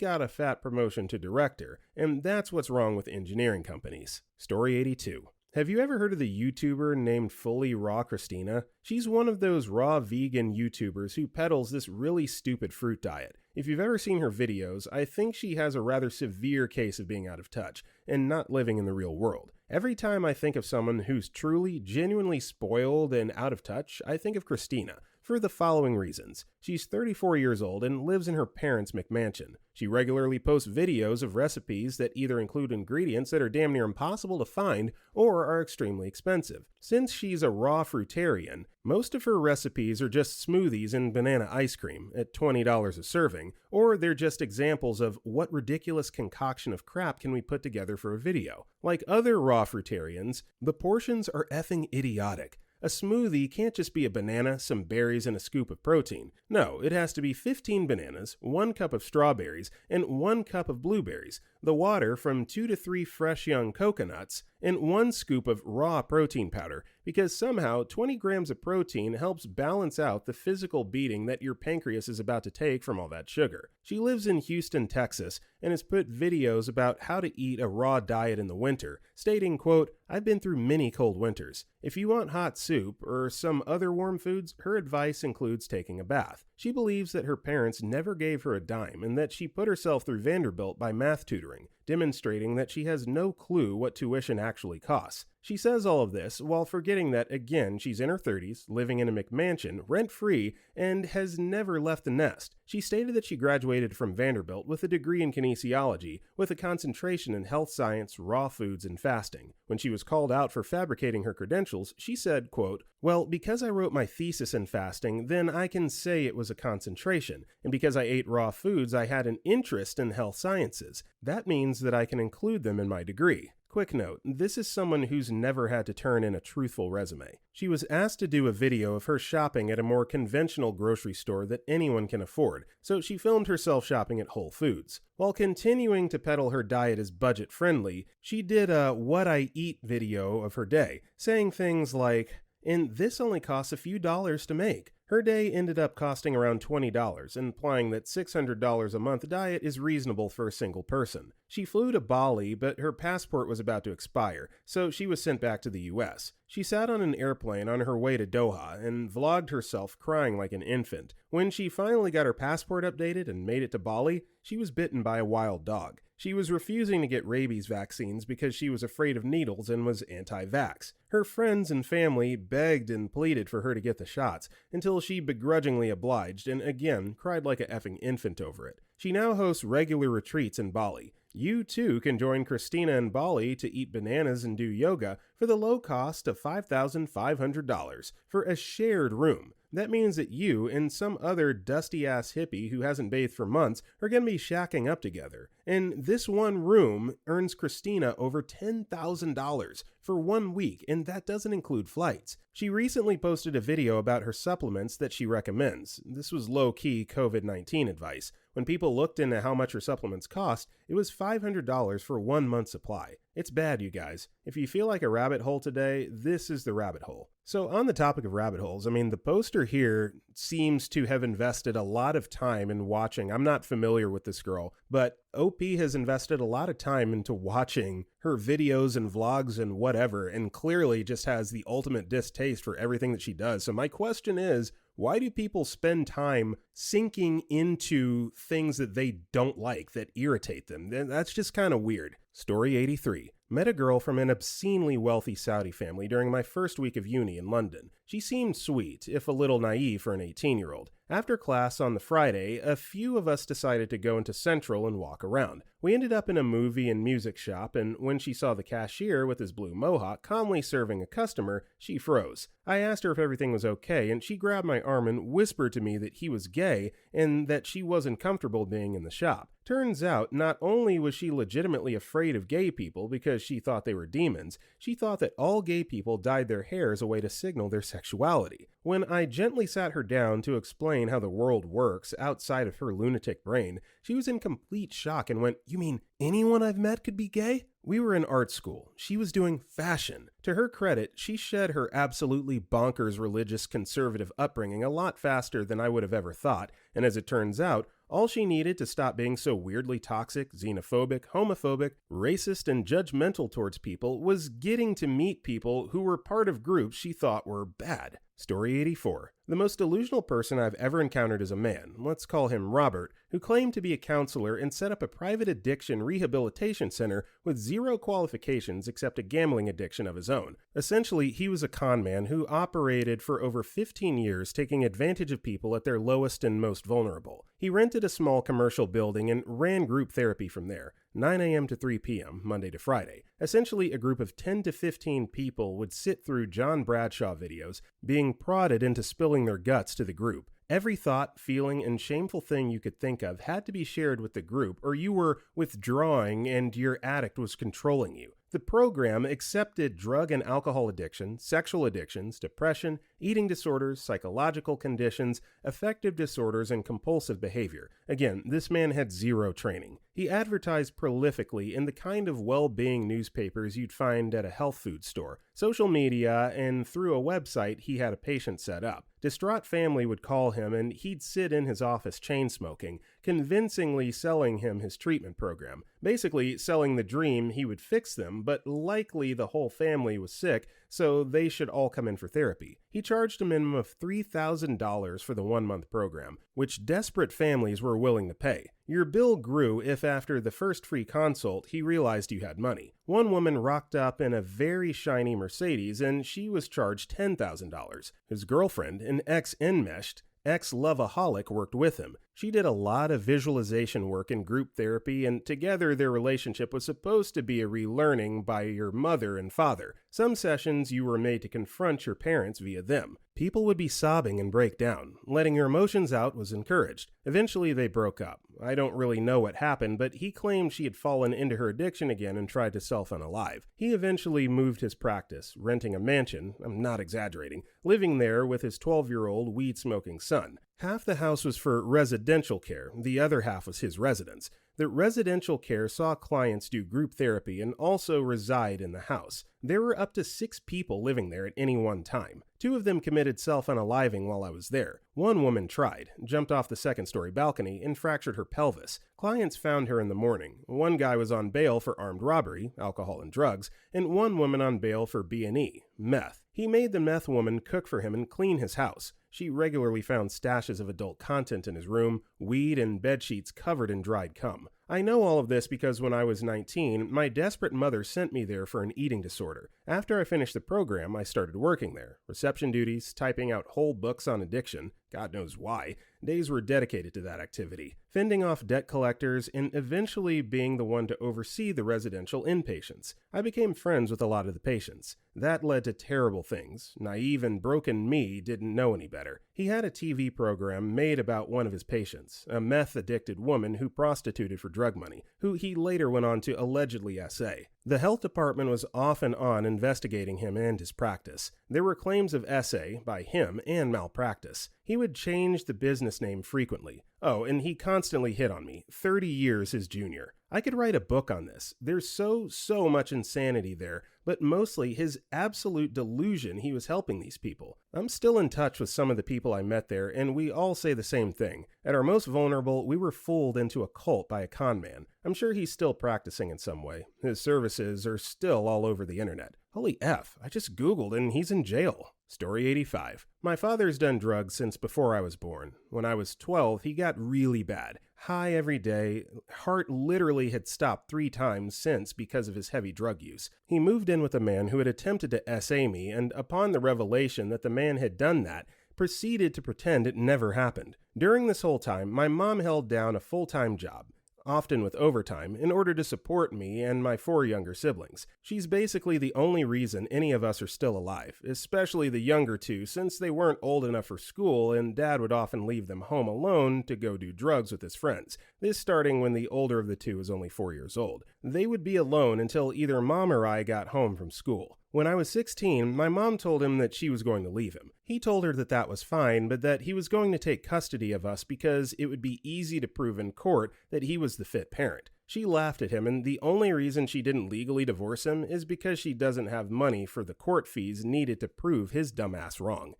got a fat promotion to director, and that's what's wrong with engineering companies. Story 82. Have you ever heard of the YouTuber named Fully Raw Christina? She's one of those raw vegan YouTubers who peddles this really stupid fruit diet. If you've ever seen her videos, I think she has a rather severe case of being out of touch and not living in the real world. Every time I think of someone who's truly, genuinely spoiled and out of touch, I think of Christina, for the following reasons. She's 34 years old and lives in her parents' McMansion. She regularly posts videos of recipes that either include ingredients that are damn near impossible to find or are extremely expensive. Since she's a raw fruitarian, most of her recipes are just smoothies and banana ice cream at $20 a serving, or they're just examples of what ridiculous concoction of crap can we put together for a video. Like other raw fruitarians, the portions are effing idiotic. A smoothie can't just be a banana, some berries, and a scoop of protein. No, it has to be 15 bananas, 1 cup of strawberries, and 1 cup of blueberries, the water from 2 to 3 fresh young coconuts, and 1 scoop of raw protein powder, because somehow 20 grams of protein helps balance out the physical beating that your pancreas is about to take from all that sugar. She lives in Houston, Texas, and has put videos about how to eat a raw diet in the winter, stating, quote, "I've been through many cold winters. If you want hot soup or some other warm foods, her advice includes taking a bath." She believes that her parents never gave her a dime and that she put herself through Vanderbilt by math tutoring, demonstrating that she has no clue what tuition actually costs. She says all of this while forgetting that, again, she's in her 30s, living in a McMansion, rent-free, and has never left the nest. She stated that she graduated from Vanderbilt with a degree in kinesiology, with a concentration in health science, raw foods, and fasting. When she was called out for fabricating her credentials, she said, quote, "Well, because I wrote my thesis in fasting, then I can say it was a concentration, and because I ate raw foods, I had an interest in health sciences. That means that I can include them in my degree." Quick note, this is someone who's never had to turn in a truthful resume. She was asked to do a video of her shopping at a more conventional grocery store that anyone can afford, so she filmed herself shopping at Whole Foods. While continuing to peddle her diet as budget-friendly, she did a "what I eat" video of her day, saying things like, "And this only costs a few dollars to make." Her day ended up costing around $20, implying that $600 a month diet is reasonable for a single person. She flew to Bali, but her passport was about to expire, so she was sent back to the US. She sat on an airplane on her way to Doha and vlogged herself crying like an infant. When she finally got her passport updated and made it to Bali, she was bitten by a wild dog. She was refusing to get rabies vaccines because she was afraid of needles and was anti-vax. Her friends and family begged and pleaded for her to get the shots, until she begrudgingly obliged and again cried like a effing infant over it. She now hosts regular retreats in Bali. You too can join Christina in Bali to eat bananas and do yoga for the low cost of $5,500 for a shared room. That means that you and some other dusty-ass hippie who hasn't bathed for months are going to be shacking up together. And this one room earns Christina over $10,000 for 1 week, and that doesn't include flights. She recently posted a video about her supplements that she recommends. This was low-key COVID-19 advice. When people looked into how much her supplements cost, it was $500 for 1 month's supply. It's bad, you guys. If you feel like a rabbit hole today, this is the rabbit hole. So on the topic of rabbit holes, the poster here seems to have invested a lot of time in watching. I'm not familiar with this girl, but OP has invested a lot of time into watching her videos and vlogs and whatever, and clearly just has the ultimate distaste for everything that she does. So my question is, Why do people spend time sinking into things that they don't like, that irritate them? That's just kind of weird. Story 83. Met a girl from an obscenely wealthy Saudi family during my first week of uni in London. She seemed sweet, if a little naive for an 18-year-old. After class on the Friday, a few of us decided to go into Central and walk around. We ended up in a movie and music shop, and when she saw the cashier with his blue mohawk calmly serving a customer, she froze. I asked her if everything was okay, and she grabbed my arm and whispered to me that he was gay and that she wasn't comfortable being in the shop. Turns out, not only was she legitimately afraid of gay people because she thought they were demons, she thought that all gay people dyed their hair as a way to signal their sexuality. When I gently sat her down to explain how the world works outside of her lunatic brain, she was in complete shock and went, "You mean anyone I've met could be gay?" We were in art school. She was doing fashion. To her credit, she shed her absolutely bonkers religious conservative upbringing a lot faster than I would have ever thought, and as it turns out, all she needed to stop being so weirdly toxic, xenophobic, homophobic, racist, and judgmental towards people was getting to meet people who were part of groups she thought were bad. Story 84. The most delusional person I've ever encountered is a man, let's call him Robert, who claimed to be a counselor and set up a private addiction rehabilitation center with zero qualifications except a gambling addiction of his own. Essentially, he was a con man who operated for over 15 years, taking advantage of people at their lowest and most vulnerable. He rented a small commercial building and ran group therapy from there, 9 a.m. to 3 p.m., Monday to Friday. Essentially, a group of 10 to 15 people would sit through John Bradshaw videos, being prodded into spilling their guts to the group. Every thought, feeling, and shameful thing you could think of had to be shared with the group, or you were withdrawing and your addict was controlling you. The program accepted drug and alcohol addiction, sexual addictions, depression, eating disorders, psychological conditions, affective disorders, and compulsive behavior. Again, this man had zero training. He advertised prolifically in the kind of well-being newspapers you'd find at a health food store, social media, and through a website he had a patient set up. Distraught family would call him and he'd sit in his office chain smoking, convincingly selling him his treatment program. Basically, selling the dream he would fix them, but likely the whole family was sick, so they should all come in for therapy. He charged a minimum of $3,000 for the 1-month program, which desperate families were willing to pay. Your bill grew if after the first free consult he realized you had money. One woman rocked up in a very shiny Mercedes and she was charged $10,000. His girlfriend, an ex-enmeshed, ex-loveaholic, worked with him. She did a lot of visualization work in group therapy, and together their relationship was supposed to be a relearning by your mother and father. Some sessions you were made to confront your parents via them. People would be sobbing and break down. Letting your emotions out was encouraged. Eventually they broke up. I don't really know what happened, but he claimed she had fallen into her addiction again and tried to self-unalive. He eventually moved his practice, renting a mansion, I'm not exaggerating, living there with his 12-year-old weed-smoking son. Half the house was for residential care, the other half was his residence. The residential care saw clients do group therapy and also reside in the house. There were up to 6 people living there at any one time. 2 of them committed self-unaliving while I was there. One woman tried, jumped off the second-story balcony, and fractured her pelvis. Clients found her in the morning. One guy was on bail for armed robbery, alcohol and drugs, and one woman on bail for B&E, meth. He made the meth woman cook for him and clean his house. She regularly found stashes of adult content in his room, weed, and bedsheets covered in dried cum. I know all of this because when I was 19, my desperate mother sent me there for an eating disorder. After I finished the program, I started working there. Reception duties, typing out whole books on addiction, God knows why. Days were dedicated to that activity. Fending off debt collectors and eventually being the one to oversee the residential inpatients. I became friends with a lot of the patients. That led to terrible things. Naive and broken me didn't know any better. He had a TV program made about one of his patients, a meth-addicted woman who prostituted for drug money, who he later went on to allegedly SA. The health department was off and on investigating him and his practice. There were claims of SA by him and malpractice. He would change the business name frequently. Oh, and he constantly hit on me, 30 years his junior. I could write a book on this. There's so much insanity there, but mostly his absolute delusion he was helping these people. I'm still in touch with some of the people I met there, and we all say the same thing. At our most vulnerable, we were fooled into a cult by a con man. I'm sure he's still practicing in some way. His services are still all over the internet. Holy F, I just Googled and he's in jail. Story 85. My father's done drugs since before I was born. When I was 12, he got really bad. High every day. Heart literally had stopped 3 times since because of his heavy drug use. He moved in with a man who had attempted to SA me, and upon the revelation that the man had done that, proceeded to pretend it never happened. During this whole time, my mom held down a full-time job, often with overtime, in order to support me and my 4 younger siblings. She's basically the only reason any of us are still alive, especially the younger 2, since they weren't old enough for school and Dad would often leave them home alone to go do drugs with his friends. This starting when the older of the 2 was only 4 years old. They would be alone until either Mom or I got home from school. When I was 16, my mom told him that she was going to leave him. He told her that was fine, but that he was going to take custody of us because it would be easy to prove in court that he was the fit parent. She laughed at him, and the only reason she didn't legally divorce him is because she doesn't have money for the court fees needed to prove his dumbass wrong.